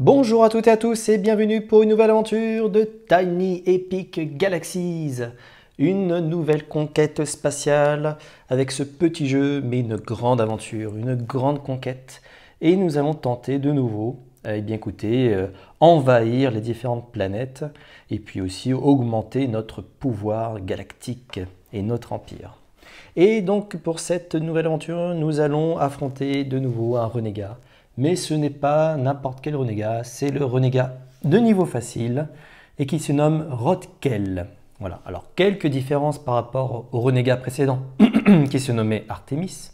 Bonjour à toutes et à tous et bienvenue pour une nouvelle aventure de Tiny Epic Galaxies. Une nouvelle conquête spatiale avec ce petit jeu, mais une grande aventure, une grande conquête. Et nous allons tenter de nouveau, envahir les différentes planètes et puis aussi augmenter notre pouvoir galactique et notre empire. Et donc pour cette nouvelle aventure, nous allons affronter de nouveau un renégat. Mais ce n'est pas n'importe quel renégat, c'est le renégat de niveau facile et qui se nomme Rotkel. Voilà, alors quelques différences par rapport au renégat précédent qui se nommait Artemis.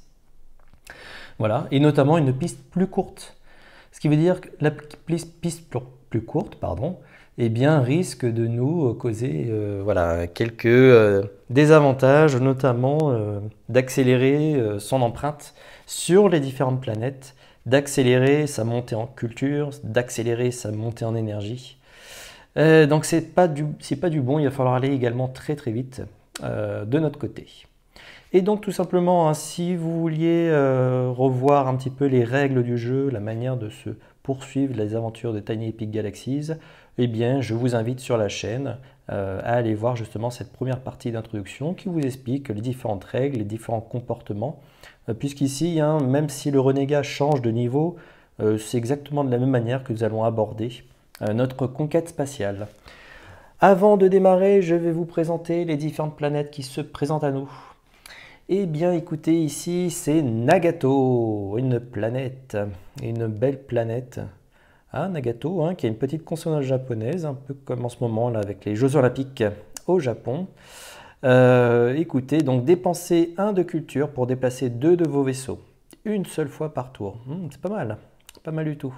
Voilà, et notamment une piste plus courte. Ce qui veut dire que la piste plus courte, eh bien, risque de nous causer quelques désavantages, notamment d'accélérer son empreinte sur les différentes planètes, d'accélérer sa montée en culture, d'accélérer sa montée en énergie. Donc c'est pas du bon, il va falloir aller également très très vite de notre côté. Et donc tout simplement, hein, si vous vouliez revoir un petit peu les règles du jeu, la manière de se poursuivre les aventures de Tiny Epic Galaxies, eh bien je vous invite sur la chaîne à aller voir justement cette première partie d'introduction qui vous explique les différentes règles, les différents comportements, puisqu'ici, hein, même si le renégat change de niveau, c'est exactement de la même manière que nous allons aborder notre conquête spatiale. Avant de démarrer, je vais vous présenter les différentes planètes qui se présentent à nous. Eh bien écoutez, ici c'est Nagato, une planète, une belle planète. Ah, Nagato, hein, qui a une petite consonance japonaise, un peu comme en ce moment là avec les Jeux Olympiques au Japon. Écoutez, donc dépensez 1 de culture pour déplacer 2 de vos vaisseaux, une seule fois par tour. C'est pas mal du tout.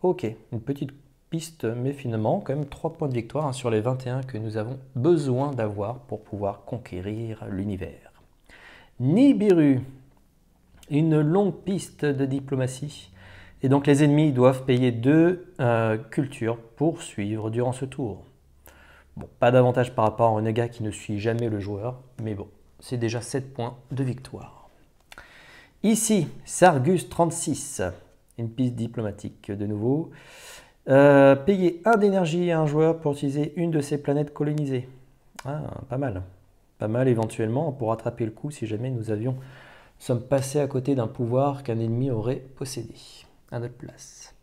Ok, une petite piste, mais finalement quand même 3 points de victoire hein, sur les 21 que nous avons besoin d'avoir pour pouvoir conquérir l'univers. Nibiru, une longue piste de diplomatie. Et donc les ennemis doivent payer 2 cultures pour suivre durant ce tour. Bon, pas d'avantage par rapport à un renégat qui ne suit jamais le joueur, mais bon, c'est déjà 7 points de victoire. Ici, Sargus 36, une piste diplomatique de nouveau. Payer 1 d'énergie à un joueur pour utiliser une de ses planètes colonisées. Ah, pas mal. Pas mal éventuellement pour rattraper le coup si jamais nous sommes passés à côté d'un pouvoir qu'un ennemi aurait possédé à notre place.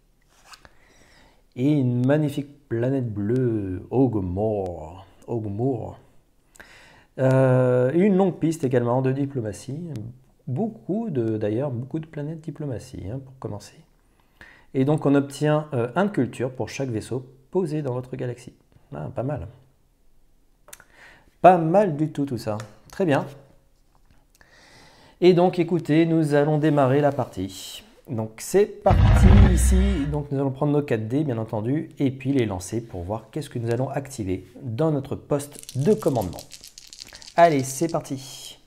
Et une magnifique planète bleue, Ogmore. Une longue piste également de diplomatie. Beaucoup de planètes diplomatie hein, pour commencer. Et donc on obtient 1 de culture pour chaque vaisseau posé dans votre galaxie. Ah, pas mal. Pas mal du tout ça. Très bien. Et donc écoutez, nous allons démarrer la partie. Donc c'est parti ici. Donc nous allons prendre nos 4 dés bien entendu et puis les lancer pour voir qu'est-ce que nous allons activer dans notre poste de commandement. Allez, c'est parti.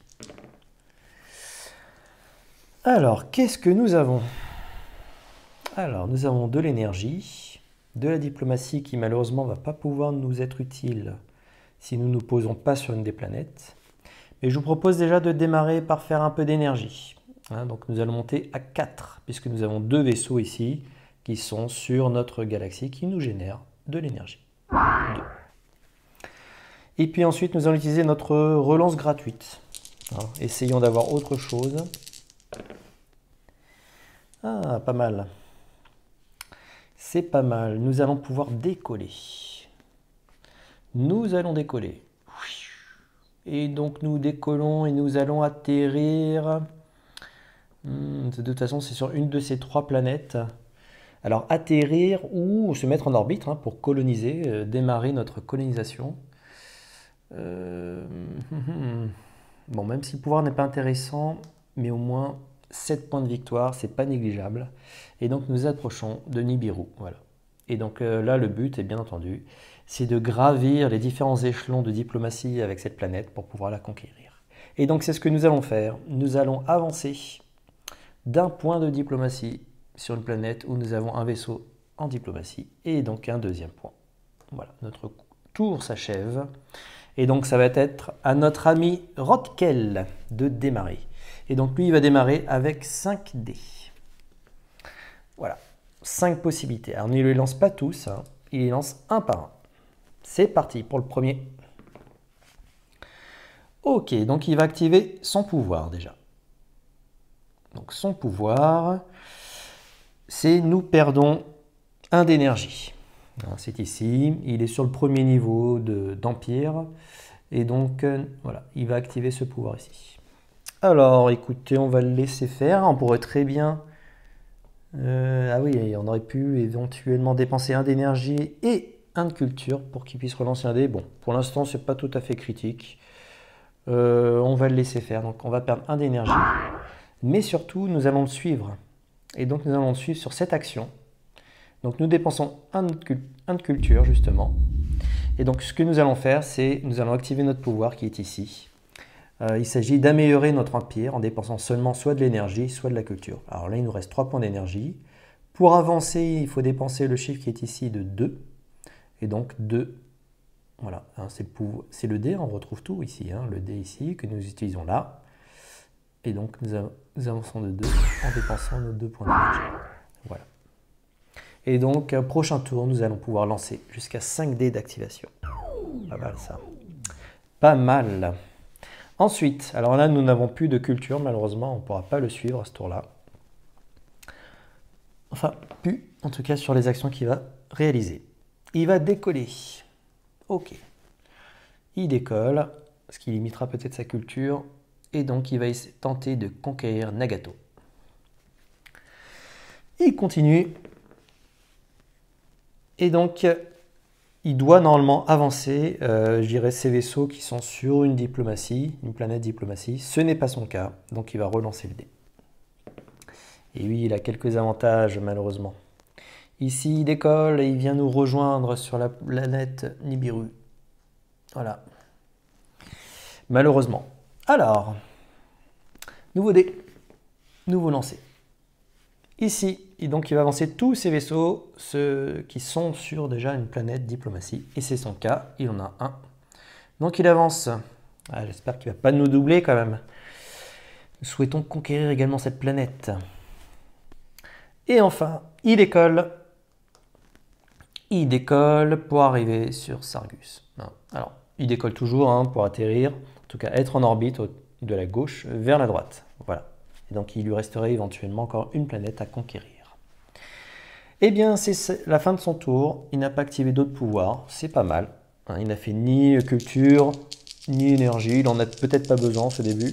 Alors, qu'est-ce que nous avons? Alors, nous avons de l'énergie, de la diplomatie qui malheureusement ne va pas pouvoir nous être utile si nous ne nous posons pas sur une des planètes. Mais je vous propose déjà de démarrer par faire un peu d'énergie. Hein, donc nous allons monter à 4, puisque nous avons 2 vaisseaux ici qui sont sur notre galaxie qui nous génèrent de l'énergie. Et puis ensuite, nous allons utiliser notre relance gratuite. Hein, essayons d'avoir autre chose. Ah, pas mal. C'est pas mal. Nous allons pouvoir décoller. Nous allons décoller. Et donc nous décollons et nous allons atterrir. De toute façon, c'est sur une de ces 3 planètes. Alors atterrir ou se mettre en orbite hein, pour coloniser, démarrer notre colonisation. Bon, même si le pouvoir n'est pas intéressant, mais au moins 7 points de victoire, c'est pas négligeable. Et donc nous approchons de Nibiru. Voilà. Et donc là, le but est bien entendu, c'est de gravir les différents échelons de diplomatie avec cette planète pour pouvoir la conquérir. Et donc c'est ce que nous allons faire. Nous allons avancer d'1 point de diplomatie sur une planète où nous avons un vaisseau en diplomatie et donc un 2e point. Voilà, notre tour s'achève. Et donc ça va être à notre ami Rotkel de démarrer. Et donc lui, il va démarrer avec 5 dés. Voilà. 5 possibilités. Alors, ne les lance pas tous, hein. Il les lance un par un. C'est parti pour le premier. Ok, donc il va activer son pouvoir déjà. Donc son pouvoir, c'est nous perdons 1 d'énergie. C'est ici, il est sur le premier niveau d'Empire. Et donc, voilà, il va activer ce pouvoir ici. Alors, écoutez, on va le laisser faire. On pourrait très bien... ah oui, on aurait pu éventuellement dépenser 1 d'énergie et 1 de culture pour qu'il puisse relancer un dé. Bon, pour l'instant, c'est pas tout à fait critique. On va le laisser faire. Donc, on va perdre 1 d'énergie. Mais surtout, nous allons le suivre. Et donc, nous allons le suivre sur cette action. Donc, nous dépensons 1 de culture, justement. Et donc, ce que nous allons faire, c'est nous allons activer notre pouvoir qui est ici. Il s'agit d'améliorer notre empire en dépensant seulement soit de l'énergie, soit de la culture. Alors là, il nous reste 3 points d'énergie. Pour avancer, il faut dépenser le chiffre qui est ici de 2. Et donc 2, voilà, hein, c'est le dé, on retrouve tout ici, hein, le dé ici que nous utilisons là. Et donc nous avançons de 2 en dépensant nos 2 points d'énergie. Voilà. Et donc, prochain tour, nous allons pouvoir lancer jusqu'à 5 dés d'activation. Pas mal ça. Pas mal. Ensuite, alors là, nous n'avons plus de culture, malheureusement, on ne pourra pas le suivre à ce tour-là. Enfin, plus, en tout cas, sur les actions qu'il va réaliser. Il va décoller. Ok. Il décolle, ce qui limitera peut-être sa culture. Et donc, il va tenter de conquérir Nagato. Il continue. Et donc, il doit normalement avancer, je dirais, ses vaisseaux qui sont sur une diplomatie, une planète diplomatie. Ce n'est pas son cas, donc il va relancer le dé. Et oui, il a quelques avantages, malheureusement. Ici, il décolle et il vient nous rejoindre sur la planète Nibiru. Voilà. Malheureusement. Alors, nouveau dé, nouveau lancer. Ici, et donc il va avancer tous ses vaisseaux, ceux qui sont sur déjà une planète diplomatie. Et c'est son cas, il en a un. Donc il avance. Ah, j'espère qu'il ne va pas nous doubler quand même. Nous souhaitons conquérir également cette planète. Et enfin, il décolle. Il décolle pour arriver sur Sargus. Alors, il décolle toujours hein, pour atterrir, en tout cas être en orbite de la gauche vers la droite. Voilà. Et donc il lui resterait éventuellement encore une planète à conquérir. Eh bien, c'est la fin de son tour. Il n'a pas activé d'autres pouvoirs. C'est pas mal. Hein, il n'a fait ni culture, ni énergie. Il n'en a peut-être pas besoin en ce début.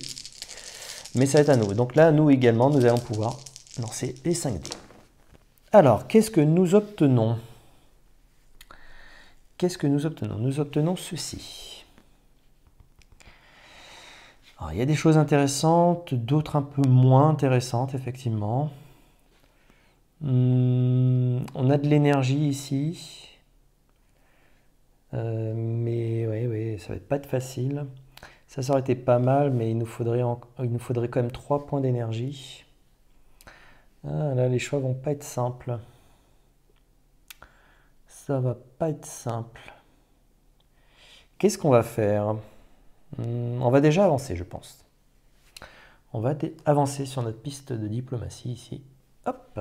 Mais ça va être à nous. Donc là, nous également, nous allons pouvoir lancer les 5 dés. Alors, qu'est-ce que nous obtenons? Qu'est-ce que nous obtenons? Nous obtenons ceci. Alors, il y a des choses intéressantes, d'autres un peu moins intéressantes, effectivement. On a de l'énergie ici. Mais oui, ça va pas être facile. Ça aurait été pas mal, mais il nous faudrait quand même 3 points d'énergie. Ah, là, les choix vont pas être simples. Ça va pas être simple. Qu'est-ce qu'on va faire? On va déjà avancer, je pense. On va avancer sur notre piste de diplomatie ici. Hop.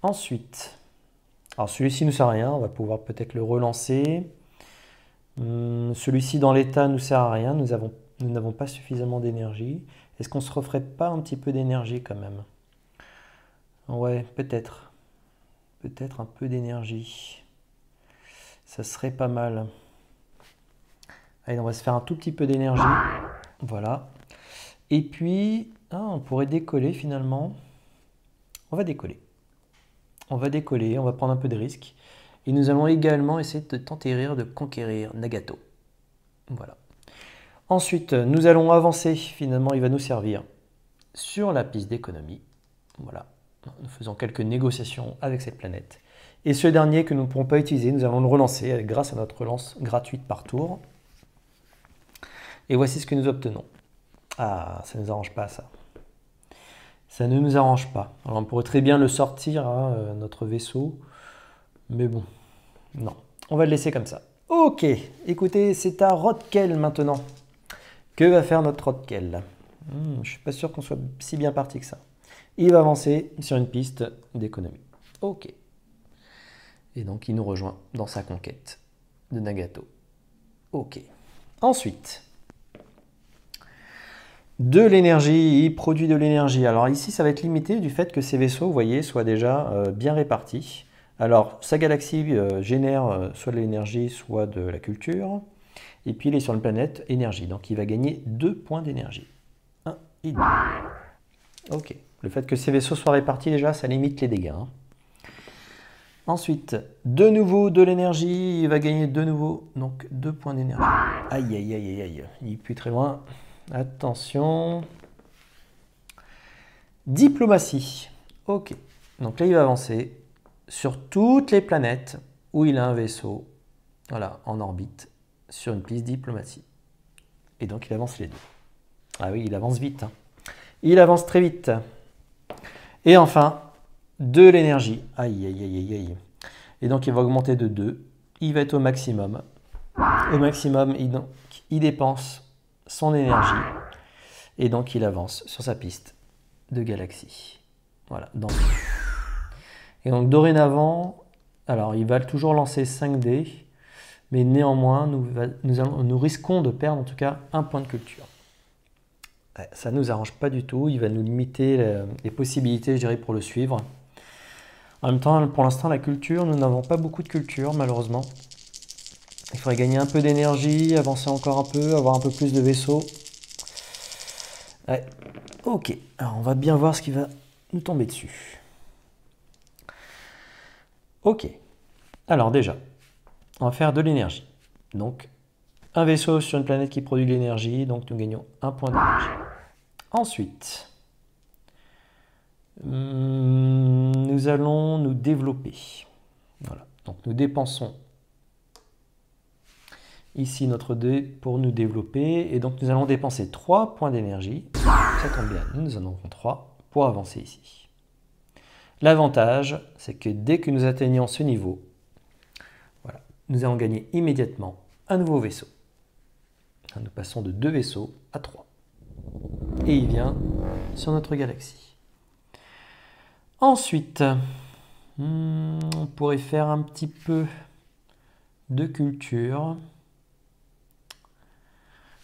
Ensuite, alors celui-ci ne sert à rien, on va pouvoir peut-être le relancer. Celui-ci dans l'état ne nous sert à rien, nous n'avons pas suffisamment d'énergie. Est-ce qu'on se referait pas un petit peu d'énergie quand même? Ouais, peut-être. Peut-être un peu d'énergie. Ça serait pas mal. Allez, on va se faire un tout petit peu d'énergie. Voilà. Et puis, on pourrait décoller finalement. On va décoller. On va décoller, on va prendre un peu de risque. Et nous allons également essayer de tenter de conquérir Nagato. Voilà. Ensuite, nous allons avancer. Finalement, il va nous servir sur la piste d'économie. Voilà. Nous faisons quelques négociations avec cette planète. Et ce dernier que nous ne pourrons pas utiliser, nous allons le relancer grâce à notre relance gratuite par tour. Et voici ce que nous obtenons. Ah, ça ne nous arrange pas ça. Ça ne nous arrange pas. Alors on pourrait très bien le sortir, hein, notre vaisseau. Mais bon, non. On va le laisser comme ça. Ok, écoutez, c'est à Rodkel maintenant. Que va faire notre Rodkel? Je ne suis pas sûr qu'on soit si bien parti que ça. Il va avancer sur une piste d'économie. Ok. Et donc il nous rejoint dans sa conquête de Nagato. Ok. Ensuite, de l'énergie, il produit de l'énergie. Alors ici, ça va être limité du fait que ces vaisseaux, vous voyez, soient déjà bien répartis. Alors, sa galaxie génère soit de l'énergie, soit de la culture. Et puis, il est sur une planète énergie. Donc, il va gagner 2 points d'énergie. 1 et 2. Ok. Le fait que ces vaisseaux soient répartis, déjà, ça limite les dégâts. Hein. Ensuite, de nouveau de l'énergie. Il va gagner de nouveau, donc 2 points d'énergie. Aïe, aïe, aïe, aïe, aïe. Il est plus très loin. Attention. Diplomatie. Ok. Donc là, il va avancer sur toutes les planètes où il a un vaisseau, voilà, en orbite, sur une piste diplomatie. Et donc, il avance les deux. Ah oui, il avance vite. Hein. Il avance très vite. Et enfin, de l'énergie. Aïe, aïe, aïe, aïe, aïe. Et donc, il va augmenter de 2. Il va être au maximum. Au maximum, il dépense son énergie. Et donc, il avance sur sa piste de galaxie. Voilà. Donc. Et donc, dorénavant, alors, il va toujours lancer 5 dés. Mais néanmoins, nous risquons de perdre en tout cas 1 point de culture. Ça ne nous arrange pas du tout. Il va nous limiter les possibilités, je dirais, pour le suivre. En même temps, pour l'instant, la culture, nous n'avons pas beaucoup de culture, malheureusement. Il faudrait gagner un peu d'énergie, avancer encore un peu, avoir un peu plus de vaisseaux. Ouais. Ok, alors on va bien voir ce qui va nous tomber dessus. Ok, alors déjà, on va faire de l'énergie. Donc, un vaisseau sur une planète qui produit de l'énergie, donc nous gagnons 1 point d'énergie. Ensuite, nous allons nous développer. Voilà. Donc nous dépensons ici notre dé pour nous développer. Et donc nous allons dépenser 3 points d'énergie. Ça tombe bien, nous en avons 3 pour avancer ici. L'avantage, c'est que dès que nous atteignons ce niveau, voilà, nous allons gagner immédiatement un nouveau vaisseau. Nous passons de 2 vaisseaux à 3. Et il vient sur notre galaxie. Ensuite, on pourrait faire un petit peu de culture.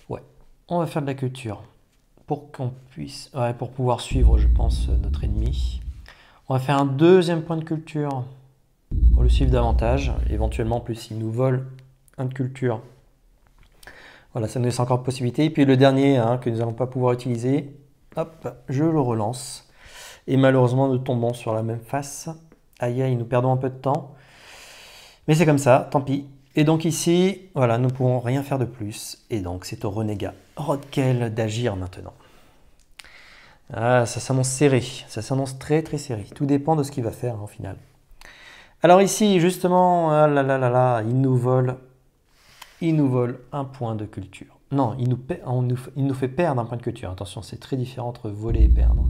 Ouais, on va faire de la culture pour qu'on puisse, pour pouvoir suivre, je pense, notre ennemi. On va faire un 2e point de culture pour le suivre davantage. Éventuellement, en plus, il nous vole un de culture. Voilà, ça nous laisse encore possibilité. Et puis le dernier que nous n'allons pas pouvoir utiliser, hop, je le relance. Et malheureusement, nous tombons sur la même face. Aïe, aïe, nous perdons un peu de temps. Mais c'est comme ça, tant pis. Et donc ici, voilà, nous ne pouvons rien faire de plus. Et donc, c'est au renégat Rodkel d'agir maintenant. Ah, ça s'annonce serré. Ça s'annonce très, très serré. Tout dépend de ce qu'il va faire au final. Alors ici, justement, ah là là là là, il nous vole 1 point de culture. Non, il nous fait perdre 1 point de culture. Attention, c'est très différent entre voler et perdre.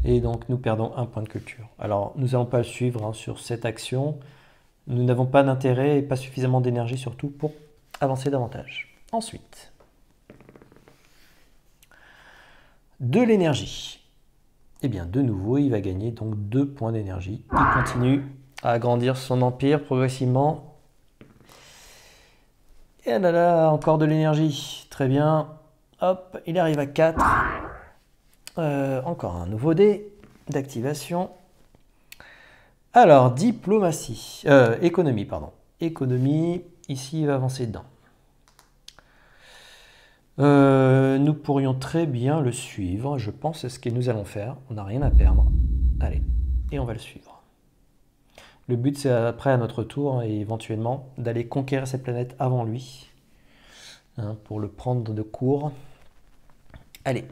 Et donc, nous perdons 1 point de culture. Alors, nous n'allons pas le suivre sur cette action. Nous n'avons pas d'intérêt et pas suffisamment d'énergie surtout pour avancer davantage. Ensuite, de l'énergie. Eh bien, de nouveau, il va gagner donc 2 points d'énergie. Il continue à agrandir son empire progressivement. Et là là, encore de l'énergie. Très bien. Hop, il arrive à 4. Encore un nouveau dé d'activation. Alors, diplomatie. Économie, pardon. Économie, ici, il va avancer dedans. Nous pourrions très bien le suivre. Je pense que c'est ce que nous allons faire. On n'a rien à perdre. Allez, et on va le suivre. Le but, c'est après, à notre tour, et éventuellement, d'aller conquérir cette planète avant lui. Pour le prendre de court. Allez.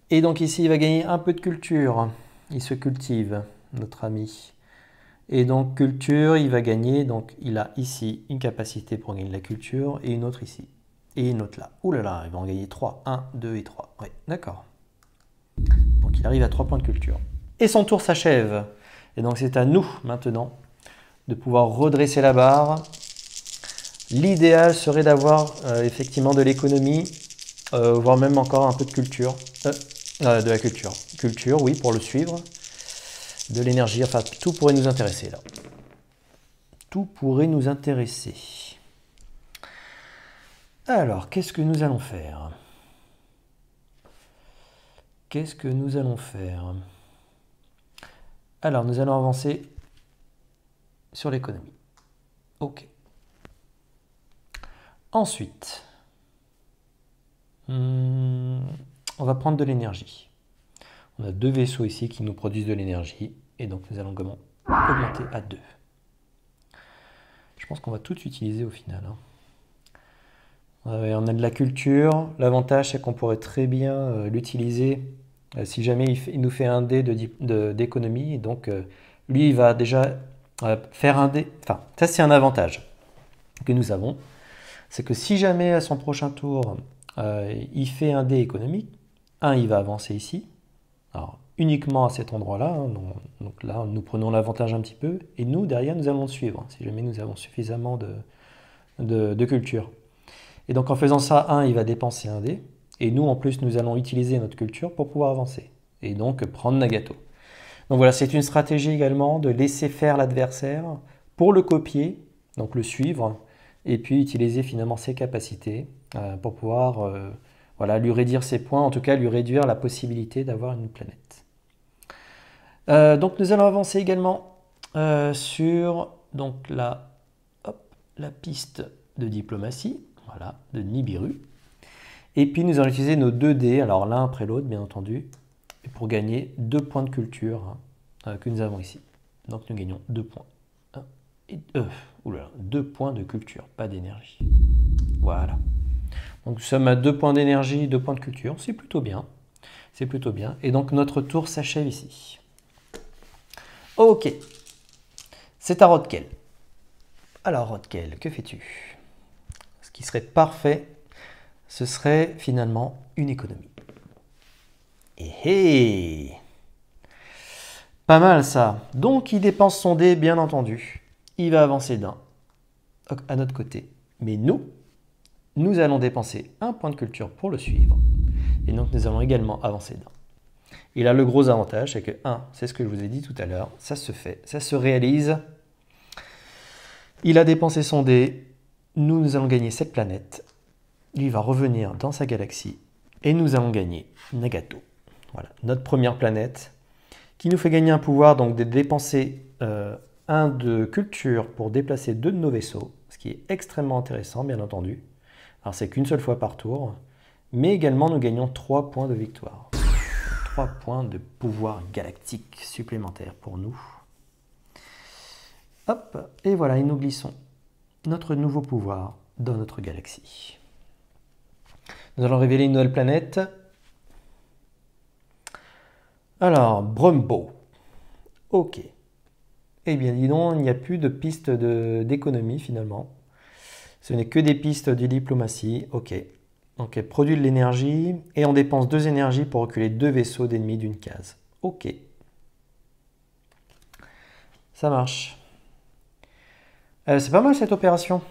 Et donc ici, il va gagner un peu de culture. Il se cultive, notre ami. Et donc, culture, il va gagner. Donc, il a ici une capacité pour gagner de la culture et une autre ici. Et une autre là. Ouh là là, il va en gagner 3. 1, 2 et 3. Oui, d'accord. Donc, il arrive à 3 points de culture. Et son tour s'achève. Et donc, c'est à nous, maintenant, de pouvoir redresser la barre. L'idéal serait d'avoir effectivement de l'économie, voire même encore un peu de culture. De la culture. Culture, oui, pour le suivre. de l'énergie. Enfin, tout pourrait nous intéresser là. Tout pourrait nous intéresser. Alors, qu'est-ce que nous allons faire? Qu'est-ce que nous allons faire? Alors, nous allons avancer sur l'économie. Ok. Ensuite, on va prendre de l'énergie. On a 2 vaisseaux ici qui nous produisent de l'énergie. Et donc, nous allons augmenter à 2. Je pense qu'on va tout utiliser au final. On a de la culture. L'avantage, c'est qu'on pourrait très bien l'utiliser si jamais il nous fait un dé d'économie. Donc, lui, il va déjà faire un dé. Enfin, ça, c'est un avantage que nous avons. C'est que si jamais à son prochain tour, il fait un dé économique, il va avancer ici. Alors, uniquement à cet endroit-là. Donc là, nous prenons l'avantage un petit peu. Et nous, derrière, nous allons le suivre, si jamais nous avons suffisamment de culture. Et donc, en faisant ça, il va dépenser un dé. Et nous, en plus, nous allons utiliser notre culture pour pouvoir avancer. Et donc, prendre Nagato. Donc voilà, c'est une stratégie également de laisser faire l'adversaire pour le copier, donc le suivre, et puis utiliser finalement ses capacités pour pouvoir lui réduire ses points, en tout cas lui réduire la possibilité d'avoir une planète. Donc nous allons avancer également sur donc, la piste de diplomatie, voilà, de Nibiru. Et puis nous allons utiliser nos 2 dés, alors l'un après l'autre bien entendu, pour gagner 2 points de culture que nous avons ici. Donc nous gagnons 2 points. 2 points de culture, pas d'énergie. Voilà. Donc nous sommes à 2 points d'énergie, 2 points de culture, c'est plutôt bien. C'est plutôt bien. Et donc notre tour s'achève ici. Ok. C'est à Rodkel. Alors Rodkel, que fais-tu? Ce qui serait parfait, ce serait finalement une économie. Pas mal ça. Donc il dépense son dé, bien entendu. Il va avancer d'un à notre côté. Mais nous allons dépenser 1 point de culture pour le suivre. Et donc nous allons également avancer d'un. Et là, le gros avantage, c'est que c'est ce que je vous ai dit tout à l'heure, ça se fait, ça se réalise. Il a dépensé son dé, nous allons gagner cette planète. Lui va revenir dans sa galaxie et nous allons gagner Nagato. Voilà, notre première planète qui nous fait gagner un pouvoir, donc de dépenser 1 de culture pour déplacer 2 de nos vaisseaux, ce qui est extrêmement intéressant, bien entendu. Alors, c'est qu'une seule fois par tour, mais également nous gagnons 3 points de victoire. 3 points de pouvoir galactique supplémentaires pour nous. Hop, et voilà, et nous glissons notre nouveau pouvoir dans notre galaxie. Nous allons révéler une nouvelle planète. Alors, Brumbo. Ok. Eh bien, dis donc, il n'y a plus de piste d'économie finalement. Ce n'est que des pistes de diplomatie. Ok. Donc, elle produit de l'énergie et on dépense 2 énergies pour reculer 2 vaisseaux d'ennemis d'une case. Ok. Ça marche. C'est pas mal cette opération.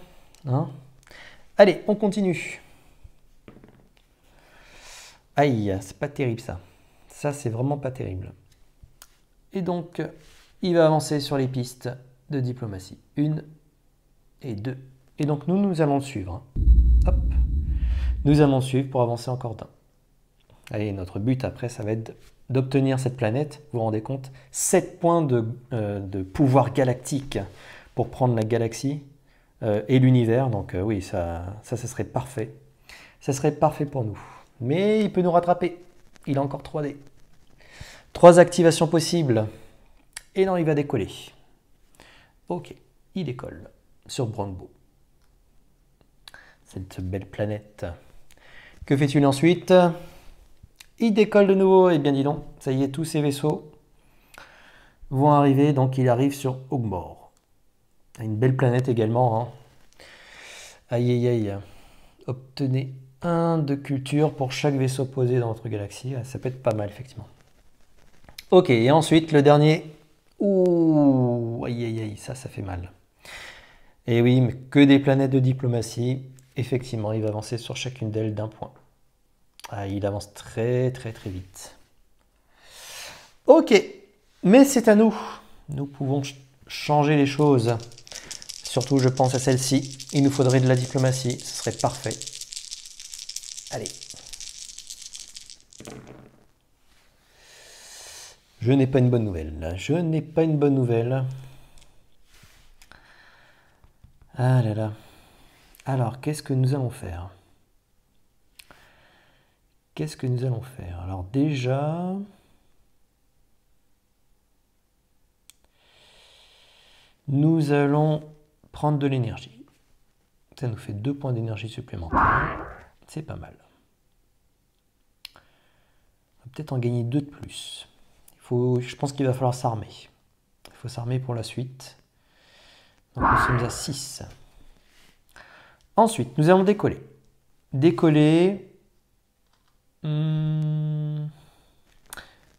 Hein? Allez, on continue. Aïe, c'est pas terrible ça. Ça, c'est vraiment pas terrible. Et donc, il va avancer sur les pistes de diplomatie. 1 et 2. Et donc, nous allons le suivre. Hop. Nous allons le suivre pour avancer encore d'un. Allez, notre but après, ça va être d'obtenir cette planète. Vous vous rendez compte? 7 points de pouvoir galactique pour prendre la galaxie et l'univers. Donc oui, ça serait parfait. Ça serait parfait pour nous. Mais il peut nous rattraper. Il a encore 3 dés. 3 activations possibles. Et non, il va décoller. Ok, il décolle sur Brumbo. Cette belle planète. Que fait-il ensuite? Il décolle de nouveau. Et bien dis donc, ça y est, tous ces vaisseaux vont arriver. Donc il arrive sur Ogmore. Une belle planète également. Hein. Aïe aïe aïe. Obtenez 1 de culture pour chaque vaisseau posé dans votre galaxie. Ça peut être pas mal, effectivement. Ok, et ensuite, le dernier. Ouh, aïe aïe aïe, ça fait mal. Et oui, mais que des planètes de diplomatie. Effectivement, il va avancer sur chacune d'elles d'1 point. Ah, il avance très très très vite. Ok, Mais c'est à nous. Nous pouvons changer les choses. Surtout, je pense à celle-ci. Il nous faudrait de la diplomatie. Ce serait parfait. Allez. Je n'ai pas une bonne nouvelle. Je n'ai pas une bonne nouvelle. Ah là là. Alors, qu'est-ce que nous allons faire? Qu'est-ce que nous allons faire? Alors déjà... Nous allons prendre de l'énergie. Ça nous fait 2 points d'énergie supplémentaires. C'est pas mal. On va peut-être en gagner 2 de plus. Je pense qu'il va falloir s'armer. Il faut s'armer pour la suite. Donc nous sommes à 6. Ensuite, nous allons décoller. Décoller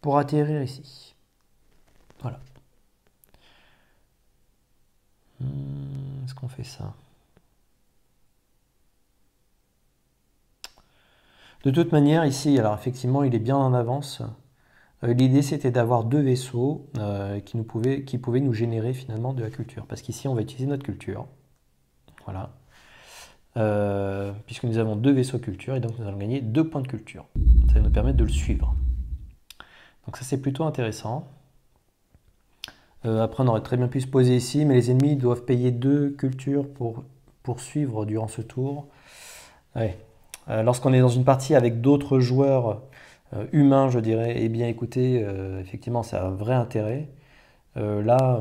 pour atterrir ici. Voilà. Est-ce qu'on fait ça? De toute manière, ici, alors effectivement, il est bien en avance. L'idée, c'était d'avoir 2 vaisseaux qui pouvaient nous générer finalement de la culture. Parce qu'ici, on va utiliser notre culture. Voilà. Puisque nous avons 2 vaisseaux culture, et donc nous allons gagner 2 points de culture. Ça va nous permettre de le suivre. Donc ça, c'est plutôt intéressant. Après, on aurait très bien pu se poser ici, mais les ennemis doivent payer 2 cultures pour suivre durant ce tour. Ouais. Lorsqu'on est dans une partie avec d'autres joueurs humains, je dirais, eh bien écoutez, effectivement, ça a un vrai intérêt. Là,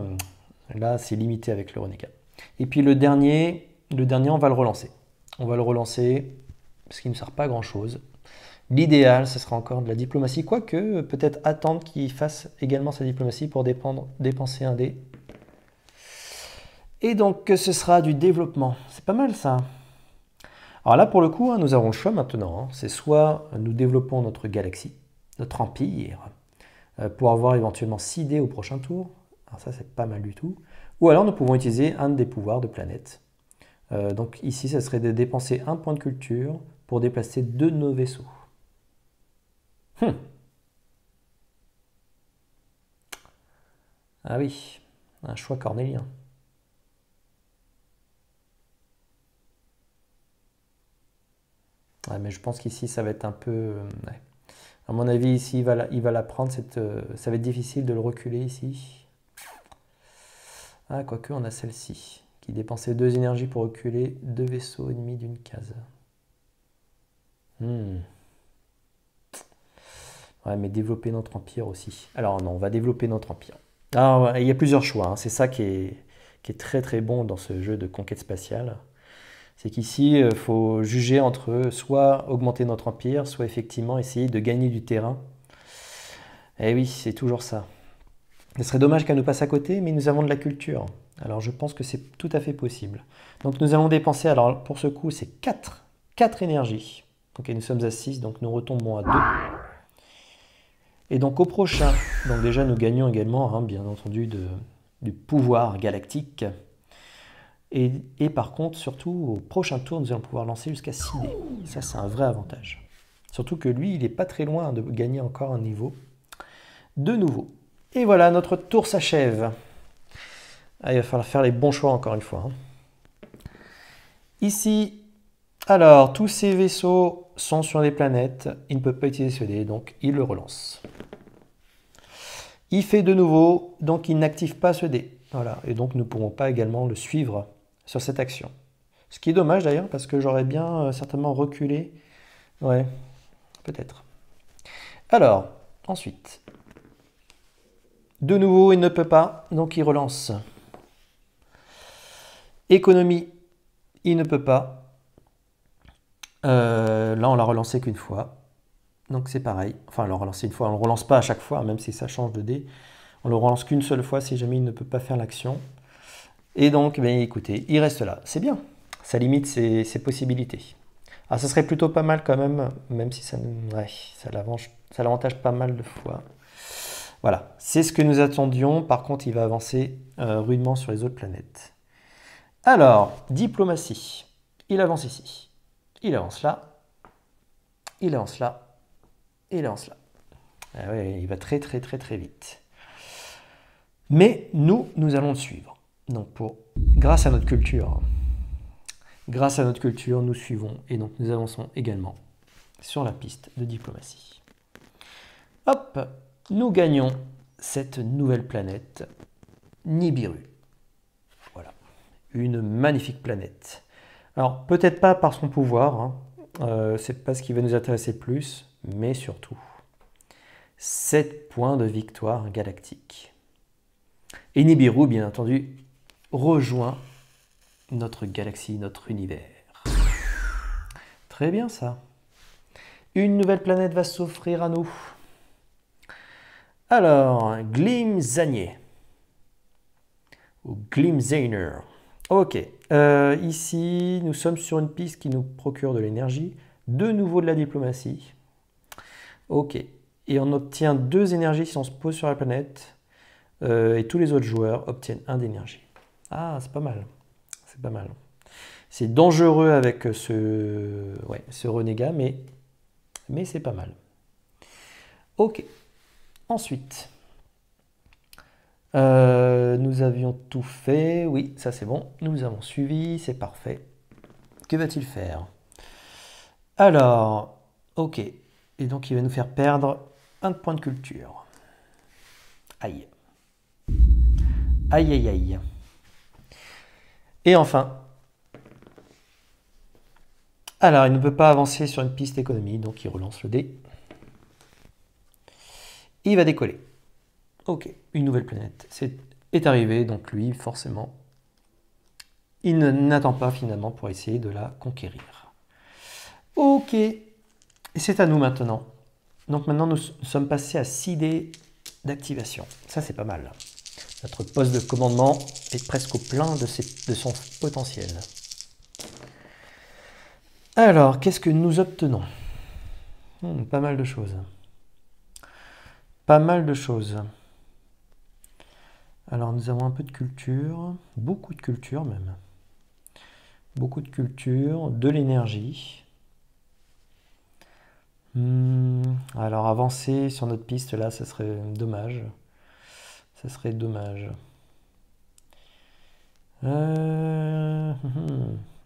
c'est limité avec le Renégat. Et puis le dernier, on va le relancer. On va le relancer parce qu'il ne sert pas à grand-chose. L'idéal, ce sera encore de la diplomatie, quoique peut-être attendre qu'il fasse également sa diplomatie pour dépenser un dé. Et donc, ce sera du développement. C'est pas mal ça. Alors là, pour le coup, nous avons le choix maintenant. C'est soit nous développons notre galaxie, notre empire, pour avoir éventuellement 6 dés au prochain tour. Alors ça, c'est pas mal du tout. Ou alors, nous pouvons utiliser un des pouvoirs de planète. Donc ici, ça serait de dépenser 1 point de culture pour déplacer 2 de nos vaisseaux. Ah oui, un choix cornélien. Ouais, mais je pense qu'ici, ça va être un peu... ouais. À mon avis, ici, il va la prendre. Ça va être difficile de le reculer ici. Ah, quoique, on a celle-ci, qui dépensait 2 énergies pour reculer 2 vaisseaux ennemis d'une case. Ouais, mais développer notre empire aussi. Alors non, on va développer notre empire. Alors, il y a plusieurs choix, hein. C'est ça qui est très très bon dans ce jeu de conquête spatiale. C'est qu'ici, il faut juger entre soit augmenter notre empire, soit effectivement essayer de gagner du terrain. Eh oui, c'est toujours ça. Ce serait dommage qu'elle nous passe à côté, mais nous avons de la culture. Alors je pense que c'est tout à fait possible. Donc nous allons dépenser, alors pour ce coup, c'est 4 énergies. Ok, nous sommes à 6, donc nous retombons à 2. Et donc au prochain, donc déjà nous gagnons également, hein, bien entendu, du pouvoir galactique. Et par contre, surtout, au prochain tour, nous allons pouvoir lancer jusqu'à 6 dés. Ça, c'est un vrai avantage. Surtout que lui, il n'est pas très loin de gagner encore un niveau de nouveau. Et voilà, notre tour s'achève. Ah, il va falloir faire les bons choix encore une fois. Ici, alors, tous ces vaisseaux sont sur des planètes. Il ne peut pas utiliser ce dé, donc il le relance. Il fait de nouveau, donc il n'active pas ce dé. Voilà, et donc nous ne pourrons pas également le suivre sur cette action. Ce qui est dommage d'ailleurs, parce que j'aurais bien certainement reculé. Ouais, peut-être. Alors, ensuite. De nouveau, il ne peut pas, donc il relance. Économie, il ne peut pas. Là, on l'a relancé qu'une fois. Donc c'est pareil. Enfin, on l'a relancé une fois. On ne le relance pas à chaque fois, même si ça change de dé. On le relance qu'une seule fois si jamais il ne peut pas faire l'action. Et donc, ben, écoutez, il reste là. C'est bien. Ça limite ses possibilités. Alors, ça serait plutôt pas mal quand même si ça, ouais, ça l'avantage pas mal de fois. Voilà, c'est ce que nous attendions. Par contre, il va avancer rudement sur les autres planètes. Alors, diplomatie. Il avance ici. Il avance là. Il avance là. Il avance là. Ah ouais, il va très très très très vite. Mais nous allons le suivre. Donc grâce à notre culture, nous suivons et donc nous avançons également sur la piste de diplomatie. Hop, nous gagnons cette nouvelle planète, Nibiru. Voilà, une magnifique planète. Alors, peut-être pas par son pouvoir, hein, c'est pas ce qui va nous intéresser plus, mais surtout, 7 points de victoire galactique. Et Nibiru, bien entendu, rejoint notre galaxie, notre univers. Très bien ça. Une nouvelle planète va s'offrir à nous. Alors, Glimzanier. Ou Glimzaner. Ok. Ici, nous sommes sur une piste qui nous procure de l'énergie. De nouveau de la diplomatie. Ok. Et on obtient 2 énergies si on se pose sur la planète. Et tous les autres joueurs obtiennent 1 d'énergie. Ah, c'est pas mal. C'est pas mal. C'est dangereux avec ce renégat, mais c'est pas mal. Ok. Ensuite, nous avions tout fait. Oui, ça c'est bon. Nous avons suivi, c'est parfait. Que va-t-il faire? Alors, ok. Et donc il va nous faire perdre 1 point de culture. Aïe. Aïe, aïe, aïe. Et enfin, alors il ne peut pas avancer sur une piste économie, donc il relance le dé. Il va décoller. Ok, une nouvelle planète est arrivée, donc lui, forcément, il n'attend pas finalement pour essayer de la conquérir. Ok, et c'est à nous maintenant. Donc maintenant, nous sommes passés à 6 dés d'activation. Ça, c'est pas mal. Notre poste de commandement est presque au plein de son potentiel. Alors, qu'est-ce que nous obtenons? Pas mal de choses. Pas mal de choses. Alors, nous avons un peu de culture, beaucoup de culture même. Beaucoup de culture, de l'énergie. Alors, avancer sur notre piste, là, ça serait dommage. Ça serait dommage. Ouais,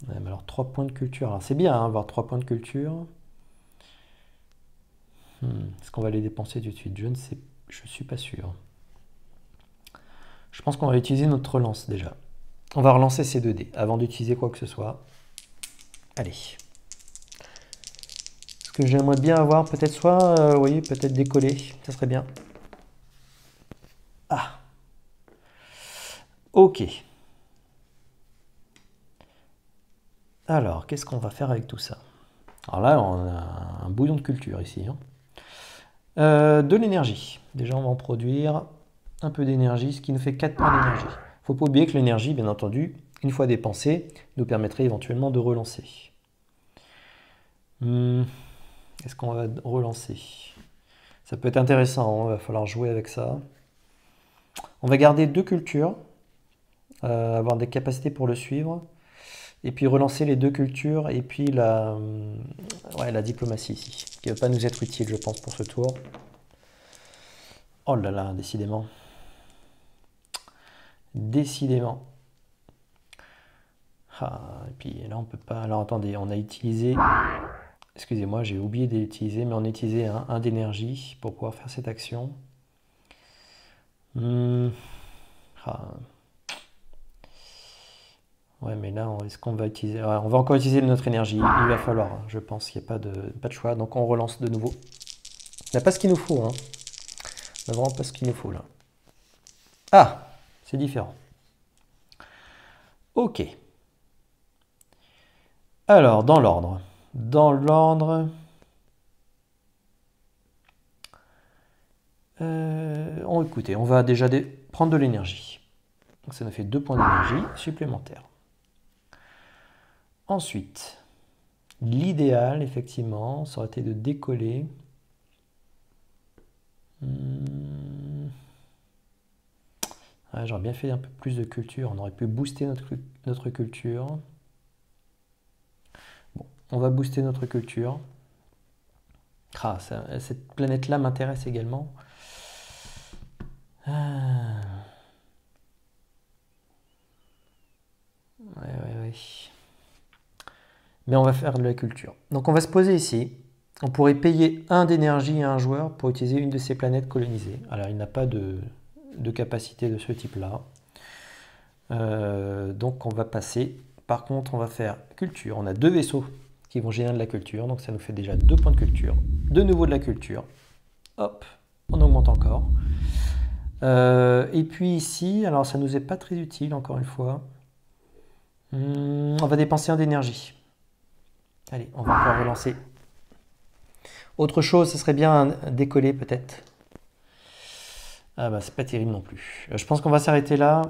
mais alors, 3 points de culture. Alors, c'est bien, hein, avoir 3 points de culture. Est-ce qu'on va les dépenser tout de suite? Je ne sais, je suis pas sûr. Je pense qu'on va utiliser notre relance déjà. On va relancer ces 2 dés avant d'utiliser quoi que ce soit. Allez. Ce que j'aimerais bien avoir, peut-être soit, oui, peut-être décoller. Ça serait bien. Ah. Ok. Alors, qu'est-ce qu'on va faire avec tout ça? Alors là, on a un bouillon de culture ici. Hein. De l'énergie. Déjà, on va en produire un peu d'énergie, ce qui nous fait 4 points d'énergie. Il ne faut pas oublier que l'énergie, bien entendu, une fois dépensée, nous permettrait éventuellement de relancer. Est-ce qu'on va relancer? Ça peut être intéressant, il va falloir jouer avec ça. On va garder 2 cultures, avoir des capacités pour le suivre, et puis relancer les 2 cultures, et puis la diplomatie ici, qui ne va pas nous être utile, je pense, pour ce tour. Oh là là, décidément. Décidément. Ah, et puis là, on peut pas... Alors, attendez, on a utilisé... Excusez-moi, j'ai oublié d'utiliser, mais on a utilisé un d'énergie pour pouvoir faire cette action. Ouais, mais là, est-ce qu'on va utiliser... Ouais, on va encore utiliser notre énergie. Il va falloir, je pense qu'il n'y a pas de choix. Donc, on relance de nouveau. On n'a pas ce qu'il nous faut. Hein. On n'a vraiment pas ce qu'il nous faut, là. Ah, c'est différent. Ok. Alors, dans l'ordre. Écoutez, on va déjà prendre de l'énergie. Donc ça nous fait 2 points d'énergie supplémentaires. Ensuite, l'idéal, effectivement, ça aurait été de décoller. J'aurais bien fait un peu plus de culture. On aurait pu booster notre culture. Bon, on va booster notre culture. Cette planète-là m'intéresse également. Mais on va faire de la culture. Donc on va se poser ici. On pourrait payer 1 d'énergie à un joueur pour utiliser une de ces planètes colonisées. Alors il n'a pas de capacité de ce type-là. Donc on va passer. Par contre, on va faire culture. On a 2 vaisseaux qui vont générer de la culture. Donc ça nous fait déjà 2 points de culture. De nouveau de la culture. Hop, on augmente encore. Et puis ici, alors ça nous est pas très utile encore une fois. On va dépenser 1 d'énergie. Allez, on va encore relancer. Autre chose, ce serait bien un décoller peut-être. Ah bah c'est pas terrible non plus. Je pense qu'on va s'arrêter là.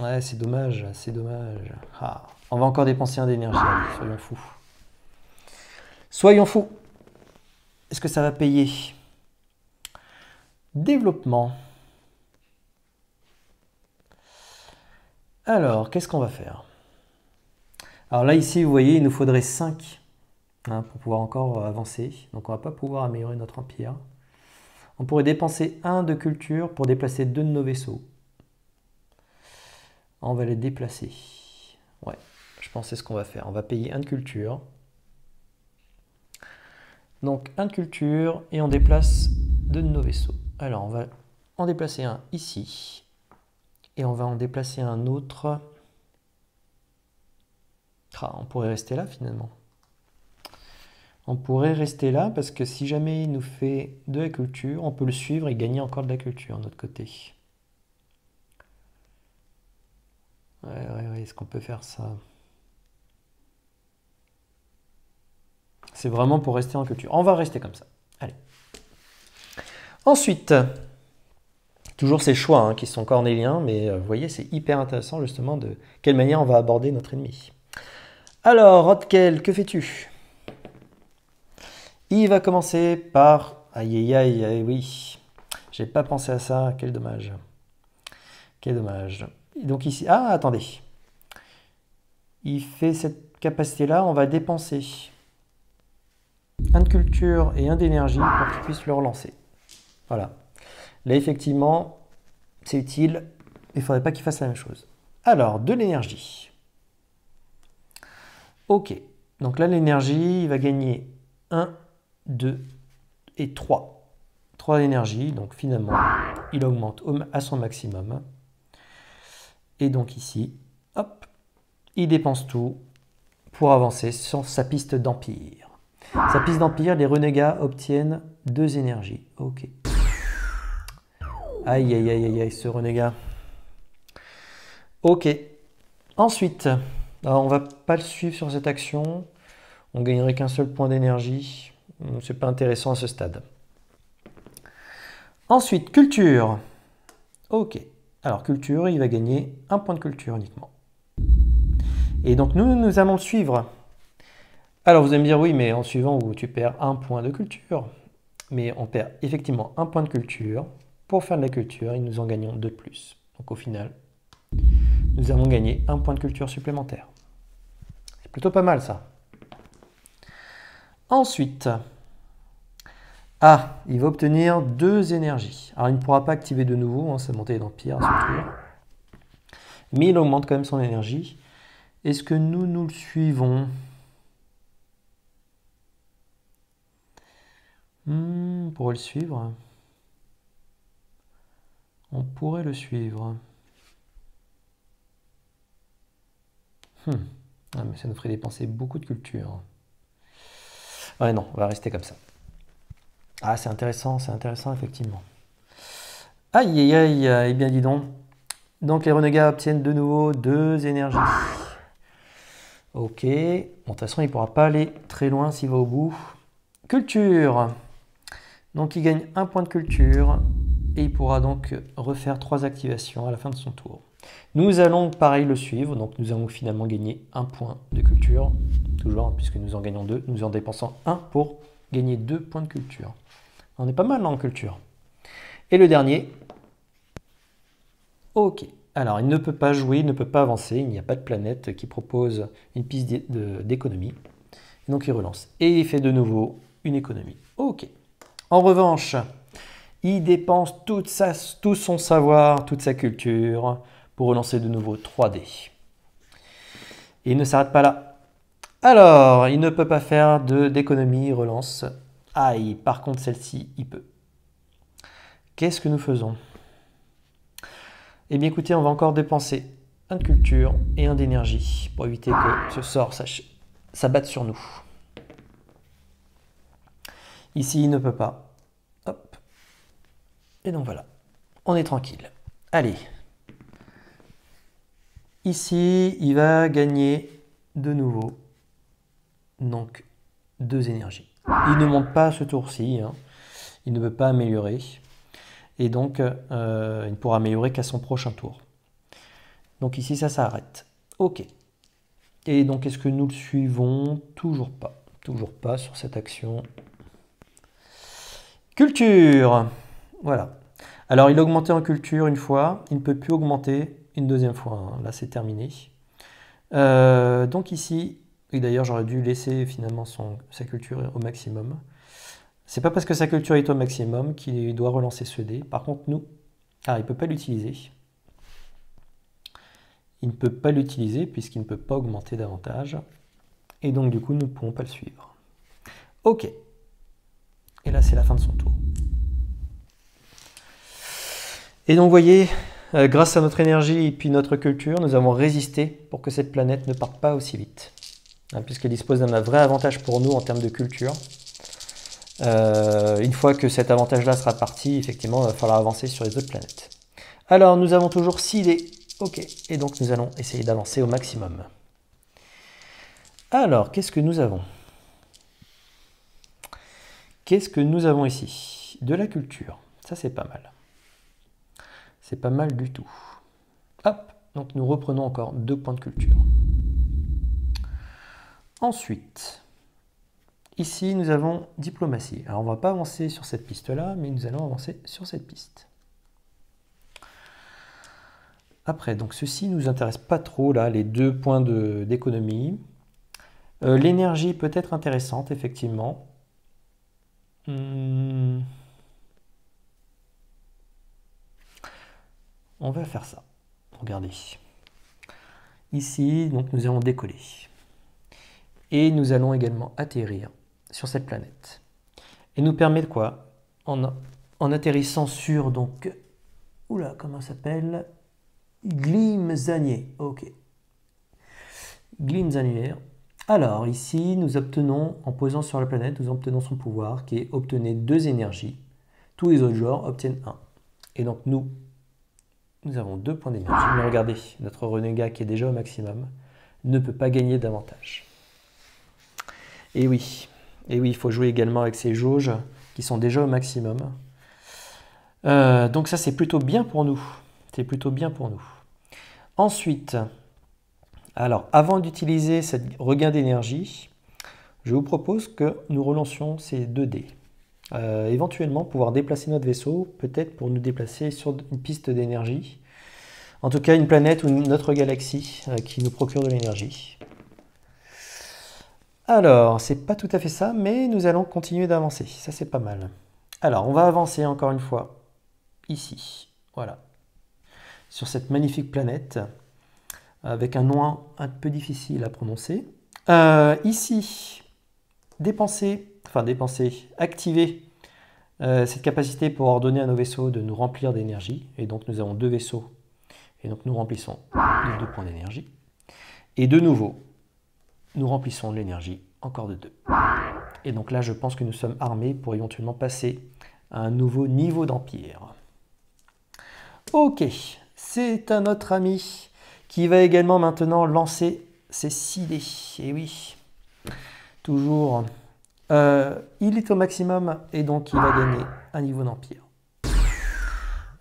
Ouais, c'est dommage, c'est dommage. Ah, on va encore dépenser 1 d'énergie, allez, soyons fous. Soyons fous. Est-ce que ça va payer? Développement. Alors, qu'est-ce qu'on va faire? Alors là, ici, vous voyez, il nous faudrait 5 pour pouvoir encore avancer. Donc, on ne va pas pouvoir améliorer notre empire. On pourrait dépenser 1 de culture pour déplacer 2 de nos vaisseaux. On va les déplacer. Ouais, je pense que c'est ce qu'on va faire. On va payer 1 de culture. Donc, 1 de culture et on déplace 2 de nos vaisseaux. Alors, on va en déplacer un ici. Et on va en déplacer un autre. Ah, on pourrait rester là finalement. On pourrait rester là parce que si jamais il nous fait de la culture, on peut le suivre et gagner encore de la culture de notre côté. Ouais, est-ce qu'on peut faire ça? C'est vraiment pour rester en culture. On va rester comme ça. Allez. Ensuite, toujours ces choix qui sont cornéliens, mais vous voyez, c'est hyper intéressant justement de quelle manière on va aborder notre ennemi. Alors, Rodkel, que fais-tu? Il va commencer par... Aïe, aïe, aïe, oui. J'ai pas pensé à ça, quel dommage. Quel dommage. Donc ici... Ah, attendez. Il fait cette capacité-là, on va dépenser 1 de culture et 1 d'énergie pour qu'il puisse le relancer. Voilà. Là, effectivement, c'est utile. Il ne faudrait pas qu'il fasse la même chose. Alors, de l'énergie. Ok. Donc là, l'énergie, il va gagner 1, 2 et 3. 3 d'énergie. Donc finalement, il augmente à son maximum. Et donc ici, hop, il dépense tout pour avancer sur sa piste d'empire. Sa piste d'empire, les renégats obtiennent 2 énergies. Ok. Aïe, aïe, aïe, aïe, aïe, ce renégat. Ok. Ensuite, alors on va pas le suivre sur cette action. On gagnerait qu'un seul point d'énergie. C'est pas intéressant à ce stade. Ensuite, culture. Ok. Alors, culture, il va gagner 1 point de culture uniquement. Et donc, nous allons le suivre. Alors, vous allez me dire, oui, mais en suivant, tu perds 1 point de culture. Mais on perd effectivement 1 point de culture. Pour faire de la culture, et nous en gagnons 2 de plus. Donc, au final, nous avons gagné 1 point de culture supplémentaire. C'est plutôt pas mal, ça. Ensuite, il va obtenir 2 énergies. Alors, il ne pourra pas activer de nouveau sa montée d'empire à son tour. Mais il augmente quand même son énergie. Est-ce que nous le suivons? On pourrait le suivre. On pourrait le suivre. Ah, mais ça nous ferait dépenser beaucoup de culture. Ouais, non, on va rester comme ça. Ah, c'est intéressant effectivement. Aïe, aïe, aïe, eh bien dis donc. Donc les renégats obtiennent de nouveau 2 énergies. Ok, bon, de toute façon il ne pourra pas aller très loin s'il va au bout. Culture. Donc il gagne 1 point de culture et il pourra donc refaire 3 activations à la fin de son tour. Nous allons pareil le suivre, donc nous allons finalement gagner 1 point de culture, toujours, puisque nous en gagnons 2, nous en dépensons 1 pour gagner 2 points de culture. On est pas mal là en culture. Et le dernier, ok. Alors il ne peut pas jouer, il ne peut pas avancer, il n'y a pas de planète qui propose une piste d'économie. Donc il relance. Et il fait de nouveau une économie. Ok. En revanche, il dépense tout son savoir, toute sa culture, pour relancer de nouveau 3D. Et il ne s'arrête pas là. Alors, il ne peut pas faire d'économie, relance. Aïe, par contre celle-ci, il peut. Qu'est-ce que nous faisons? Eh bien écoutez, on va encore dépenser un de culture et un d'énergie pour éviter que ce sort s'abatte sur nous. Ici, il ne peut pas. Hop. Et donc voilà, on est tranquille. Allez. Ici, il va gagner de nouveau, donc 2 énergies. Il ne monte pas ce tour-ci, hein. Il ne peut pas améliorer. Et donc, il ne pourra améliorer qu'à son prochain tour. Donc ici, ça s'arrête. Ok. Et donc, est-ce que nous le suivons? Toujours pas. Toujours pas sur cette action. Culture. Voilà. Alors, il a augmenté en culture une fois. Il ne peut plus augmenter une deuxième fois, hein. Là, c'est terminé. Donc ici, et d'ailleurs, j'aurais dû laisser finalement sa culture au maximum. C'est pas parce que sa culture est au maximum qu'il doit relancer ce dé. Par contre, nous... Ah, il ne peut pas l'utiliser. Il ne peut pas l'utiliser puisqu'il ne peut pas augmenter davantage. Et donc, du coup, nous ne pouvons pas le suivre. Ok. Et là, c'est la fin de son tour. Et donc, vous voyez, grâce à notre énergie et puis notre culture, nous avons résisté pour que cette planète ne parte pas aussi vite. Hein, puisqu'elle dispose d'un vrai avantage pour nous en termes de culture. Une fois que cet avantage-là sera parti, effectivement, il va falloir avancer sur les autres planètes. Alors, nous avons toujours 6 dés. Ok, et donc nous allons essayer d'avancer au maximum. Alors, qu'est-ce que nous avons? Qu'est-ce que nous avons ici? De la culture. Ça, c'est pas mal. C'est pas mal du tout. Hop, donc nous reprenons encore 2 points de culture. Ensuite, ici, nous avons diplomatie. Alors, on ne va pas avancer sur cette piste-là, mais nous allons avancer sur cette piste. Après, donc ceci ne nous intéresse pas trop, là, les 2 points d'économie. L'énergie peut être intéressante, effectivement. On va faire ça. Regardez. Ici, donc, nous allons décoller. Et nous allons également atterrir sur cette planète. Et nous permet de quoi? En atterrissant sur, donc... Oula, comment ça s'appelle? Glimzanier. Ok. Glimzanier. Alors, ici, nous obtenons, en posant sur la planète, nous obtenons son pouvoir qui est obtenez 2 énergies. Tous les autres genres obtiennent 1. Et donc, nous avons 2 points d'énergie. Mais regardez, notre renégat qui est déjà au maximum ne peut pas gagner davantage. Et oui, il faut jouer également avec ces jauges qui sont déjà au maximum. Donc ça, c'est plutôt bien pour nous. C'est plutôt bien pour nous. Ensuite, alors, avant d'utiliser ce regain d'énergie, je vous propose que nous relancions ces 2 dés. Éventuellement, pouvoir déplacer notre vaisseau, peut-être pour nous déplacer sur une piste d'énergie. En tout cas, une planète ou notre galaxie qui nous procure de l'énergie. Alors, c'est pas tout à fait ça, mais nous allons continuer d'avancer. Ça, c'est pas mal. Alors, on va avancer encore une fois ici. Voilà. Sur cette magnifique planète, avec un nom un peu difficile à prononcer. Ici, activer cette capacité pour ordonner à nos vaisseaux de nous remplir d'énergie. Et donc, nous avons 2 vaisseaux. Et donc, nous remplissons les 2 points d'énergie. Et de nouveau, nous remplissons l'énergie encore de 2. Et donc là, je pense que nous sommes armés pour éventuellement passer à un nouveau niveau d'empire. Ok, c'est un autre ami qui va également maintenant lancer ses 6 dés. Et oui, toujours, il est au maximum et donc il va gagner un niveau d'empire.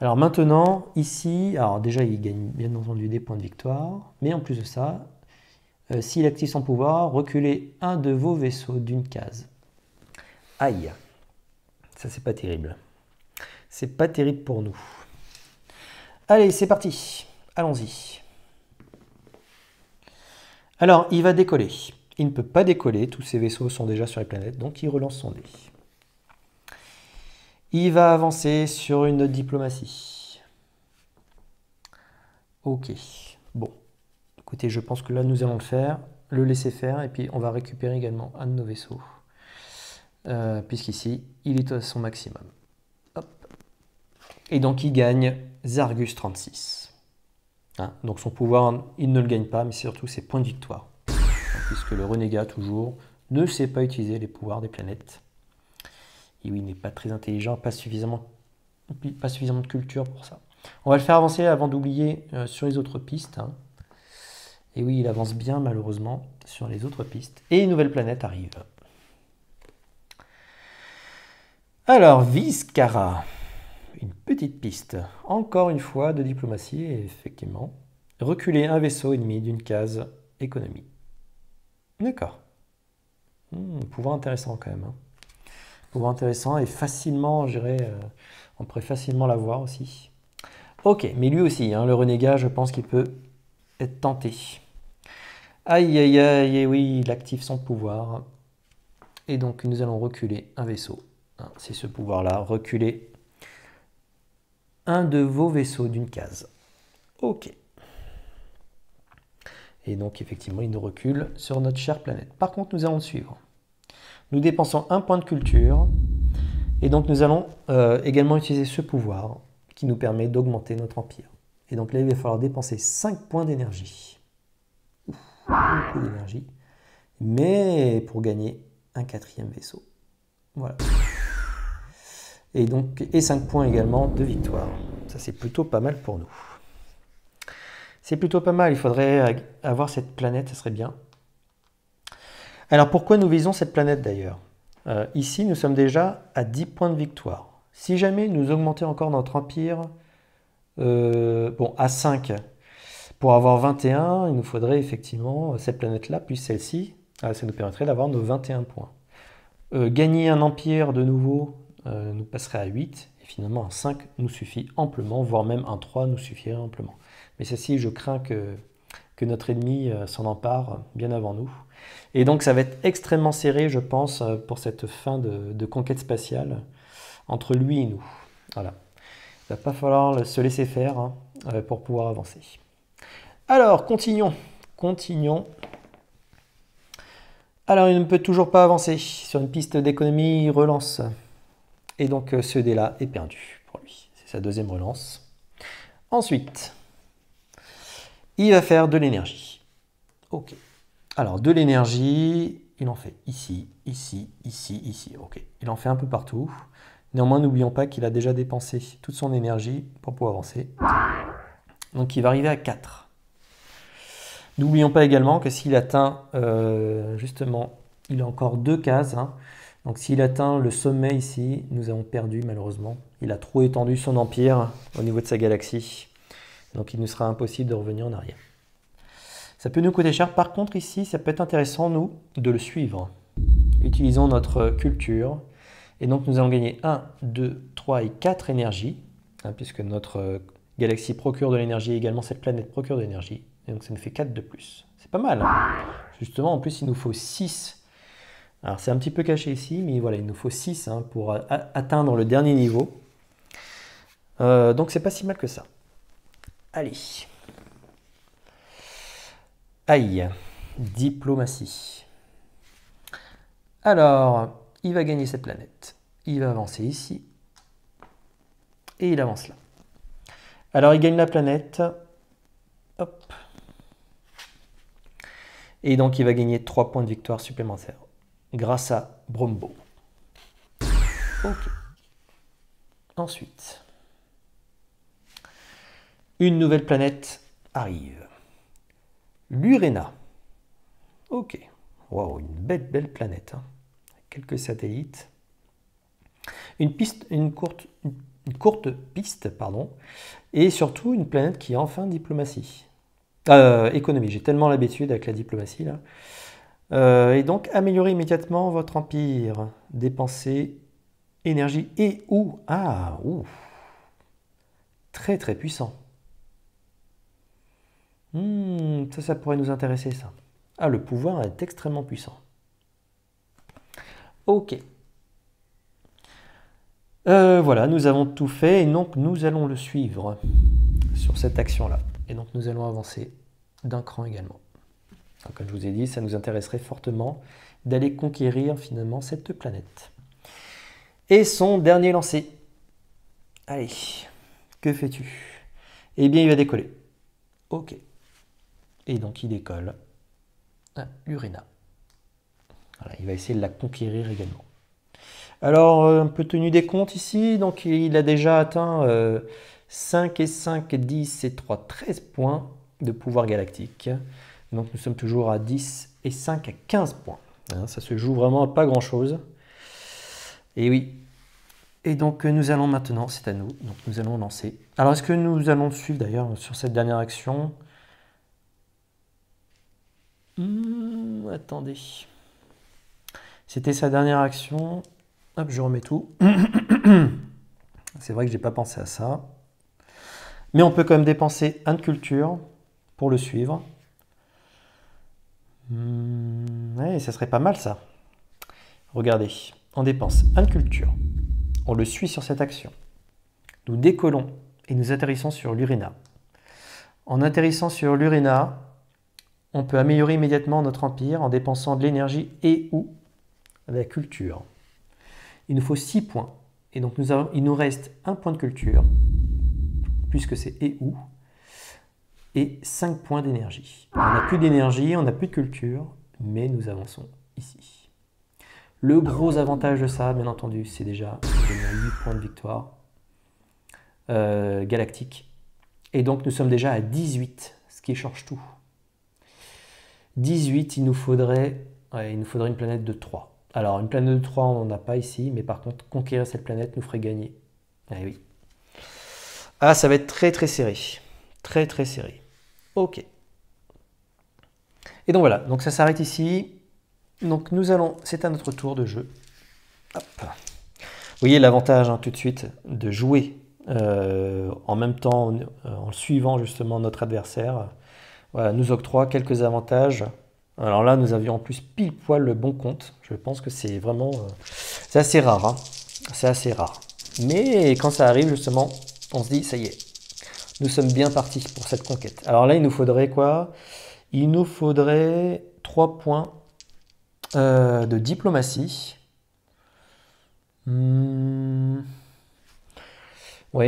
Alors maintenant, ici, alors déjà il gagne bien entendu des points de victoire, mais en plus de ça, s'il active son pouvoir, reculez un de vos vaisseaux d'une case. Aïe, ça c'est pas terrible. C'est pas terrible pour nous. Allez, c'est parti. Allons-y. Alors, il va décoller. Il ne peut pas décoller, tous ses vaisseaux sont déjà sur les planètes, donc il relance son dé. Il va avancer sur une diplomatie. Ok, bon. Écoutez, je pense que là, nous allons le faire. le laisser faire et puis on va récupérer également un de nos vaisseaux. Puisqu'ici, il est à son maximum. Hop. Et donc il gagne Zargus 36. Hein, donc son pouvoir, il ne le gagne pas, mais surtout ses points de victoire. Puisque le renégat, toujours, ne sait pas utiliser les pouvoirs des planètes. Et oui, il n'est pas très intelligent, pas suffisamment de culture pour ça. On va le faire avancer avant d'oublier sur les autres pistes. Hein. Et oui, il avance bien malheureusement sur les autres pistes. Et une nouvelle planète arrive. Alors, Vizcara, une petite piste. Encore une fois de diplomatie, et effectivement. Reculer un vaisseau ennemi d'une case économie. D'accord. Pouvoir intéressant quand même. Hein. Pouvoir intéressant et facilement, je dirais, on pourrait facilement l'avoir aussi. Ok, mais lui aussi, hein, le renégat, je pense qu'il peut être tenté. Aïe, aïe, aïe, et oui, il active son pouvoir. Et donc, nous allons reculer un vaisseau. Hein, c'est ce pouvoir-là, reculer un de vos vaisseaux d'une case. Ok. Et donc, effectivement, il nous recule sur notre chère planète. Par contre, nous allons le suivre. Nous dépensons un point de culture. Et donc, nous allons également utiliser ce pouvoir qui nous permet d'augmenter notre empire. Et donc là, il va falloir dépenser 5 points d'énergie. Beaucoup d'énergie. Mais pour gagner un 4e vaisseau. Voilà. Et donc, et 5 points également de victoire. Ça, c'est plutôt pas mal pour nous. C'est plutôt pas mal. Il faudrait avoir cette planète, ça serait bien. Alors, pourquoi nous visons cette planète d'ailleurs? Ici, nous sommes déjà à 10 points de victoire. Si jamais nous augmentons encore notre empire, à 5, pour avoir 21, il nous faudrait effectivement cette planète-là, puis celle-ci, ça nous permettrait d'avoir nos 21 points. Gagner un empire de nouveau nous passerait à 8, et finalement un 5 nous suffit amplement, voire même un 3 nous suffirait amplement. Mais ceci, je crains que notre ennemi s'en empare bien avant nous. Et donc ça va être extrêmement serré, je pense, pour cette fin de conquête spatiale entre lui et nous. Voilà. Il ne va pas falloir se laisser faire hein, pour pouvoir avancer. Alors, continuons. Continuons. Alors, il ne peut toujours pas avancer. Sur une piste d'économie, il relance. Et donc, ce dé-là est perdu pour lui. C'est sa 2e relance. Ensuite, il va faire de l'énergie. Ok. Alors, de l'énergie, il en fait ici, ici, ici, ici. Ok. Il en fait un peu partout. Néanmoins, n'oublions pas qu'il a déjà dépensé toute son énergie pour pouvoir avancer. Donc, il va arriver à 4. N'oublions pas également que s'il atteint, justement, il a encore 2 cases. Hein. Donc, s'il atteint le sommet ici, nous avons perdu malheureusement. Il a trop étendu son empire au niveau de sa galaxie. Donc, il nous sera impossible de revenir en arrière. Ça peut nous coûter cher. Par contre, ici, ça peut être intéressant, nous, de le suivre. Utilisons notre culture. Et donc, nous allons gagner 1, 2, 3 et 4 énergies, hein, puisque notre galaxie procure de l'énergie, également cette planète procure de l'énergie. Et donc, ça nous fait 4 de plus. C'est pas mal. Hein. Justement, en plus, il nous faut 6. Alors, c'est un petit peu caché ici, mais voilà, il nous faut 6 hein, pour atteindre le dernier niveau. Donc, c'est pas si mal que ça. Allez. Aïe. Diplomatie. Alors, il va gagner cette planète. Il va avancer ici. Et il avance là. Alors, il gagne la planète. Hop. Et donc, il va gagner 3 points de victoire supplémentaires. Grâce à Brombo. Ok. Ensuite. Une nouvelle planète arrive. L'Urena. Ok. Wow, une belle planète. Hein. Quelques satellites. Une courte piste, pardon. Et surtout une planète qui a enfin diplomatie. Économie. J'ai tellement l'habitude avec la diplomatie là. Et donc, améliorer immédiatement votre empire. Dépenser énergie et ou. Ah, ouh. Très puissant. Ça pourrait nous intéresser, ça. Ah, le pouvoir est extrêmement puissant. Ok. Voilà, nous avons tout fait et donc nous allons le suivre sur cette action-là. Et donc nous allons avancer d'un cran également. Donc, comme je vous ai dit, ça nous intéresserait fortement d'aller conquérir finalement cette planète. Et son dernier lancer. Allez, que fais-tu? Eh bien, il va décoller. Ok. Et donc, il décolle à l'Urena. Voilà, il va essayer de la conquérir également. Alors, un peu tenu des comptes ici. Donc, il a déjà atteint 5 et 5, 10 et 3, 13 points de pouvoir galactique. Donc, nous sommes toujours à 10 et 5 à 15 points. Hein, ça se joue vraiment à pas grand-chose. Et oui. Et donc, nous allons maintenant, c'est à nous, donc nous allons lancer. Alors, est-ce que nous allons suivre d'ailleurs sur cette dernière action? Attendez. C'était sa dernière action. Hop, je remets tout. C'est vrai que je n'ai pas pensé à ça. Mais on peut quand même dépenser 1 de culture pour le suivre. Ouais, ça serait pas mal ça. Regardez, on dépense 1 de culture. On le suit sur cette action. Nous décollons et nous atterrissons sur l'Urena. En atterrissant sur l'Urena, on peut améliorer immédiatement notre empire en dépensant de l'énergie et ou de la culture. Il nous faut 6 points. Et donc il nous reste 1 point de culture, puisque c'est et ou, et 5 points d'énergie. On n'a plus d'énergie, on n'a plus de culture, mais nous avançons ici. Le gros avantage de ça, bien entendu, c'est déjà 8 points de victoire galactique. Et donc, nous sommes déjà à 18, ce qui change tout. 18, il nous faudrait une planète de 3. Alors, une planète de 3, on n'en a pas ici, mais par contre, conquérir cette planète nous ferait gagner. Ah oui. Ah, ça va être très très serré. Très très serré. Ok. Et donc voilà, donc ça s'arrête ici. Donc nous allons, c'est à notre tour de jeu. Hop. Vous voyez l'avantage tout de suite de jouer en même temps, en suivant justement notre adversaire. Voilà, nous octroie quelques avantages. Alors là, nous avions en plus pile poil le bon compte. Je pense que c'est vraiment, c'est assez rare. Hein. C'est assez rare. Mais quand ça arrive justement, on se dit, ça y est, nous sommes bien partis pour cette conquête. Alors là, il nous faudrait quoi? Il nous faudrait 3 points de diplomatie. Oui,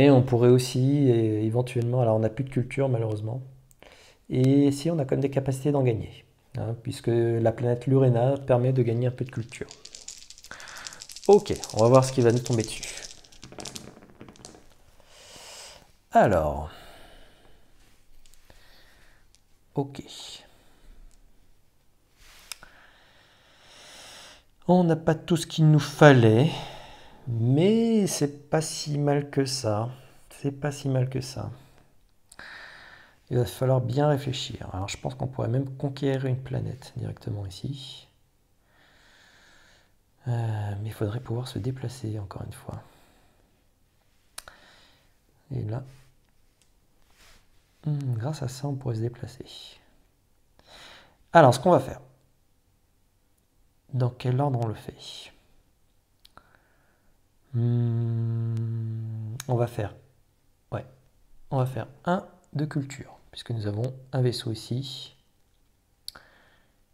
on pourrait aussi éventuellement, alors on n'a plus de culture malheureusement, et si on a quand même des capacités d'en gagner, hein, puisque la planète Lurena permet de gagner un peu de culture. Ok, on va voir ce qui va nous tomber dessus. Alors, ok. On n'a pas tout ce qu'il nous fallait, mais c'est pas si mal que ça. C'est pas si mal que ça. Il va falloir bien réfléchir. Alors je pense qu'on pourrait même conquérir une planète directement ici. Mais il faudrait pouvoir se déplacer encore une fois. Et là, grâce à ça, on pourrait se déplacer. Alors, ce qu'on va faire. Dans quel ordre on le fait? On va faire... Ouais. On va faire 1 de culture, puisque nous avons un vaisseau ici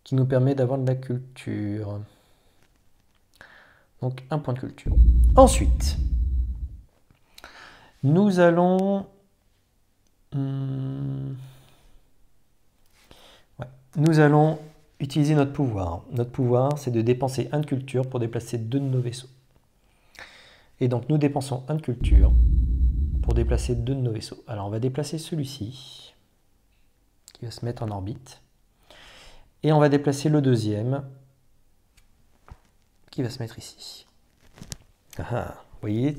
qui nous permet d'avoir de la culture. Donc 1 point de culture. Ensuite, nous allons... Nous allons utiliser notre pouvoir. Notre pouvoir, c'est de dépenser 1 de culture pour déplacer 2 de nos vaisseaux. Et donc, nous dépensons 1 de culture pour déplacer 2 de nos vaisseaux. Alors, on va déplacer celui-ci, qui va se mettre en orbite. Et on va déplacer le deuxième, qui va se mettre ici. Vous voyez,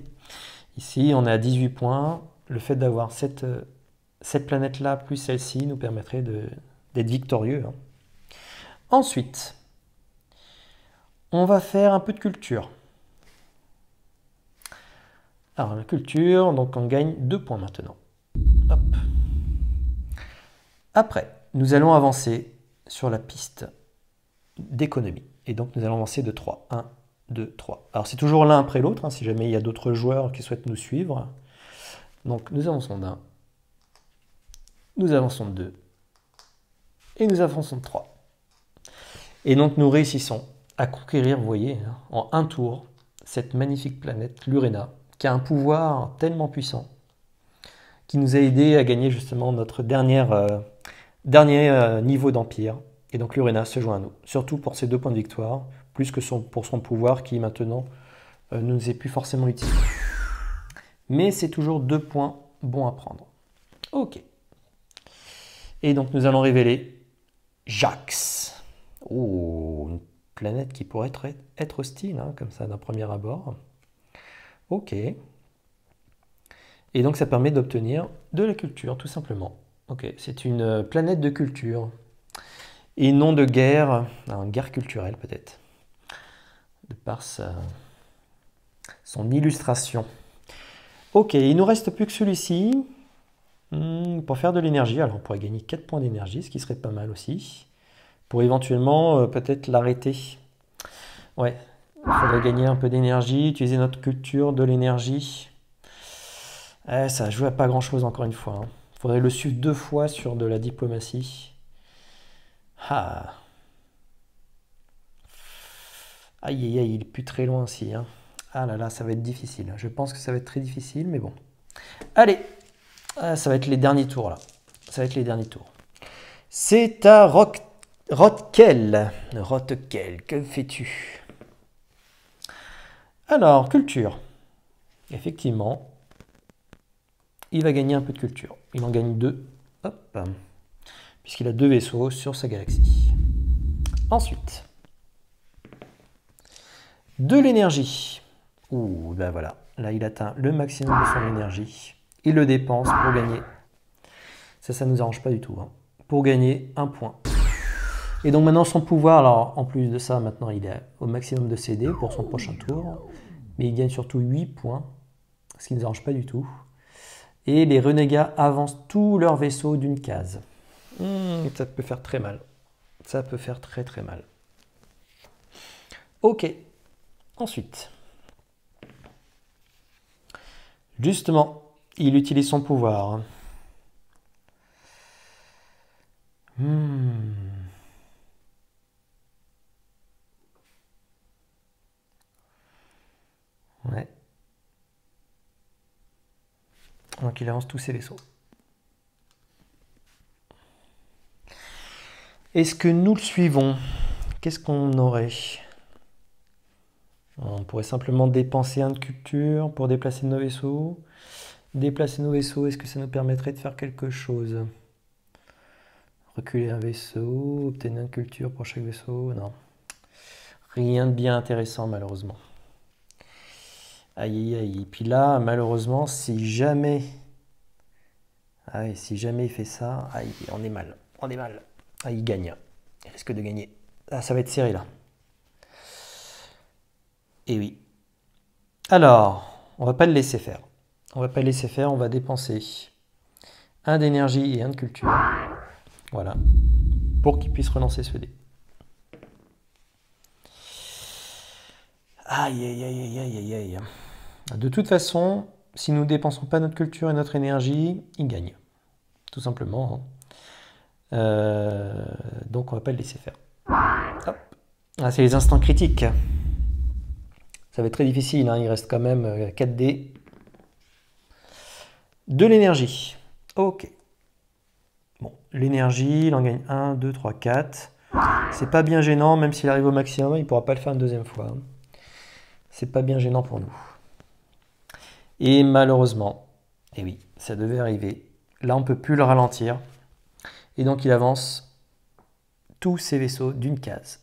ici, on est à 18 points. Le fait d'avoir cette planète-là plus celle-ci nous permettrait d'être victorieux. Hein. Ensuite, on va faire un peu de culture. Alors, la culture, donc on gagne 2 points maintenant. Hop. Après, nous allons avancer sur la piste d'économie. Et donc, nous allons avancer de 3. 1, 2, 3. Alors, c'est toujours l'un après l'autre, hein, si jamais il y a d'autres joueurs qui souhaitent nous suivre. Donc, nous avançons d'1. Nous avançons de 2. Et nous avançons de 3. Et donc nous réussissons à conquérir, vous voyez, hein, en un tour, cette magnifique planète, l'Urena, qui a un pouvoir tellement puissant, qui nous a aidé à gagner justement notre dernier niveau d'empire. Et donc l'Urena se joint à nous, surtout pour ses 2 points de victoire, plus que pour son pouvoir qui maintenant ne nous est plus forcément utile. Mais c'est toujours 2 points bons à prendre. Ok. Et donc nous allons révéler Jax. Oh, une planète qui pourrait être hostile, hein, comme ça d'un premier abord. Ok. Et donc ça permet d'obtenir de la culture, tout simplement. Ok, c'est une planète de culture. Et non de guerre, une guerre culturelle peut-être, de par son illustration. Ok, il nous reste plus que celui-ci pour faire de l'énergie. Alors on pourrait gagner 4 points d'énergie, ce qui serait pas mal aussi, pour éventuellement peut-être l'arrêter. Ouais, il faudrait gagner un peu d'énergie, utiliser notre culture, de l'énergie. Ça joue à pas grand-chose encore une fois. Il faudrait le suivre 2 fois sur de la diplomatie. Ah. Aïe, aïe, aïe, il est plus très loin aussi. Hein. Ah là là, ça va être difficile. Je pense que ça va être très difficile, mais bon. Allez, ça va être les derniers tours là. Ça va être les derniers tours. C'est à Rotkel. Rotkel, que fais-tu? Alors, culture. Effectivement, il va gagner un peu de culture. Il en gagne 2. Hop. Puisqu'il a 2 vaisseaux sur sa galaxie. Ensuite, de l'énergie. Ouh, ben voilà. Là, il atteint le maximum de son énergie. Il le dépense pour gagner. Ça ne nous arrange pas du tout. Hein. Pour gagner 1 point. Et donc maintenant, son pouvoir, alors en plus de ça, maintenant, il est au maximum de CD pour son prochain tour. Mais il gagne surtout 8 points. Ce qui ne nous arrange pas du tout. Et les renégats avancent tous leurs vaisseaux d'une case. Ça peut faire très mal. Ça peut faire très très mal. Ok. Ensuite. Justement, il utilise son pouvoir. Ouais. Donc il avance tous ses vaisseaux. Est-ce que nous le suivons? Qu'est-ce qu'on aurait? On pourrait simplement dépenser 1 de culture pour déplacer nos vaisseaux. Déplacer nos vaisseaux, est-ce que ça nous permettrait de faire quelque chose? Reculer un vaisseau, obtenir 1 de culture pour chaque vaisseau? Non. Rien de bien intéressant malheureusement. Aïe aïe aïe. Et puis là, malheureusement, si jamais il fait ça, aïe, on est mal. On est mal. Ah, il gagne. Il risque de gagner. Ah, ça va être serré là. Et oui. Alors, on va pas le laisser faire. On va pas le laisser faire, on va dépenser 1 d'énergie et 1 de culture. Voilà. Pour qu'il puisse relancer ce dé. Aïe, aïe, aïe, aïe, aïe, aïe. De toute façon, si nous ne dépensons pas notre culture et notre énergie, il gagne. Tout simplement. Donc on va pas le laisser faire. Hop. Ah, c'est les instants critiques. Ça va être très difficile, hein. Il reste quand même 4 dés. De l'énergie. Ok. Bon, l'énergie, il en gagne 1, 2, 3, 4. C'est pas bien gênant, même s'il arrive au maximum, il ne pourra pas le faire une 2e fois. C'est pas bien gênant pour nous. Et malheureusement, et oui, ça devait arriver. Là, on ne peut plus le ralentir. Et donc, il avance tous ses vaisseaux d'une case.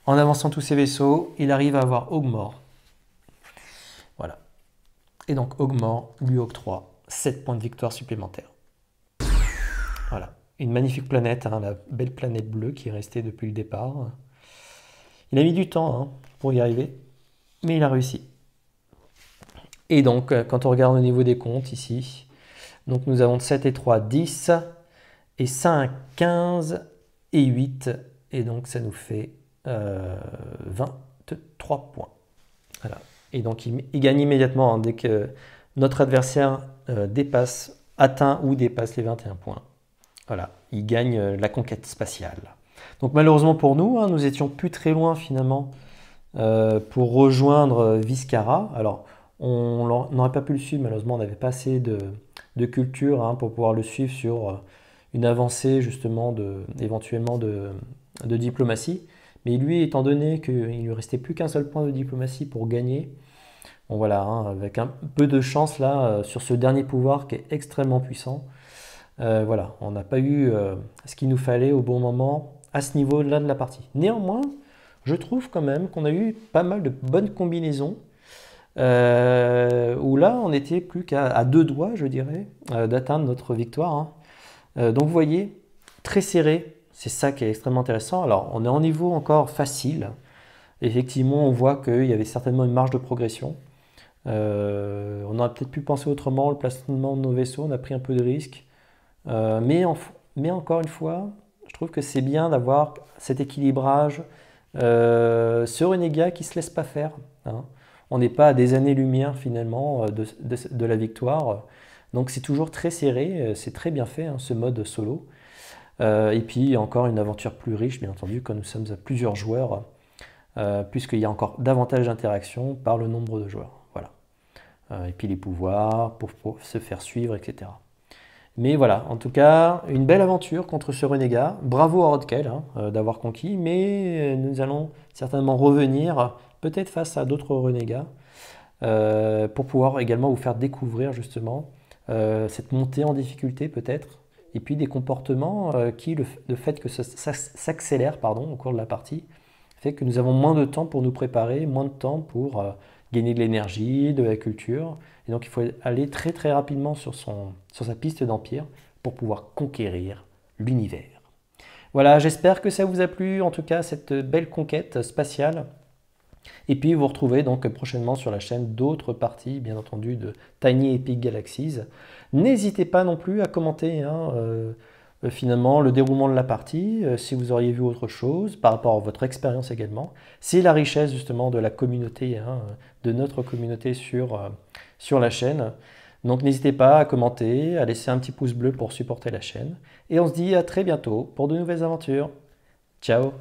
En avançant tous ses vaisseaux, il arrive à avoir Ogmore. Voilà. Et donc, Ogmore lui octroie 7 points de victoire supplémentaires. Voilà. Une magnifique planète, hein, la belle planète bleue qui est restée depuis le départ. Il a mis du temps, hein, pour y arriver, mais il a réussi. Et donc, quand on regarde au niveau des comptes ici, donc nous avons 7 et 3, 10, et 5, 15, et 8, et donc ça nous fait 23 points. Voilà. Et donc il gagne immédiatement, hein, dès que notre adversaire atteint ou dépasse les 21 points. Voilà, il gagne la conquête spatiale. Donc malheureusement pour nous, hein, nous étions plus très loin finalement pour rejoindre Viscara. Alors on n'aurait pas pu le suivre, malheureusement on n'avait pas assez de culture hein, pour pouvoir le suivre sur une avancée justement éventuellement de diplomatie. Mais lui, étant donné qu'il ne lui restait plus qu'un seul point de diplomatie pour gagner, bon voilà, hein, avec un peu de chance là sur ce dernier pouvoir qui est extrêmement puissant, voilà, on n'a pas eu ce qu'il nous fallait au bon moment à ce niveau-là de la partie. Néanmoins, je trouve quand même qu'on a eu pas mal de bonnes combinaisons où là, on n'était plus qu'à deux doigts, je dirais, d'atteindre notre victoire, hein. Donc vous voyez, très serré, c'est ça qui est extrêmement intéressant. Alors, on est en niveau encore facile. Effectivement, on voit qu'il y avait certainement une marge de progression. On aurait peut-être pu penser autrement, le placement de nos vaisseaux, on a pris un peu de risque. Mais encore une fois, je trouve que c'est bien d'avoir cet équilibrage, ce renégat qui ne se laisse pas faire, hein. On n'est pas à des années-lumière finalement de la victoire. Donc c'est toujours très serré, c'est très bien fait hein, ce mode solo. Et puis encore une aventure plus riche, bien entendu, quand nous sommes à plusieurs joueurs, puisqu'il y a encore davantage d'interactions par le nombre de joueurs. Voilà. Et puis les pouvoirs pour se faire suivre, etc. Mais voilà, en tout cas, une belle aventure contre ce renégat. Bravo à Rodkel hein, d'avoir conquis, mais nous allons certainement revenir, peut-être face à d'autres renégats, pour pouvoir également vous faire découvrir justement cette montée en difficulté peut-être, et puis des comportements qui, le fait que ça s'accélère au cours de la partie, fait que nous avons moins de temps pour nous préparer, moins de temps pour gagner de l'énergie, de la culture. Et donc il faut aller très très rapidement sur sa piste d'empire pour pouvoir conquérir l'univers. Voilà, j'espère que ça vous a plu, en tout cas cette belle conquête spatiale. Et puis vous retrouvez donc prochainement sur la chaîne d'autres parties, bien entendu, de Tiny Epic Galaxies. N'hésitez pas non plus à commenter hein, finalement le déroulement de la partie, si vous auriez vu autre chose, par rapport à votre expérience également. C'est la richesse justement de la communauté, hein, de notre communauté sur la chaîne. Donc n'hésitez pas à commenter, à laisser un petit pouce bleu pour supporter la chaîne. Et on se dit à très bientôt pour de nouvelles aventures. Ciao!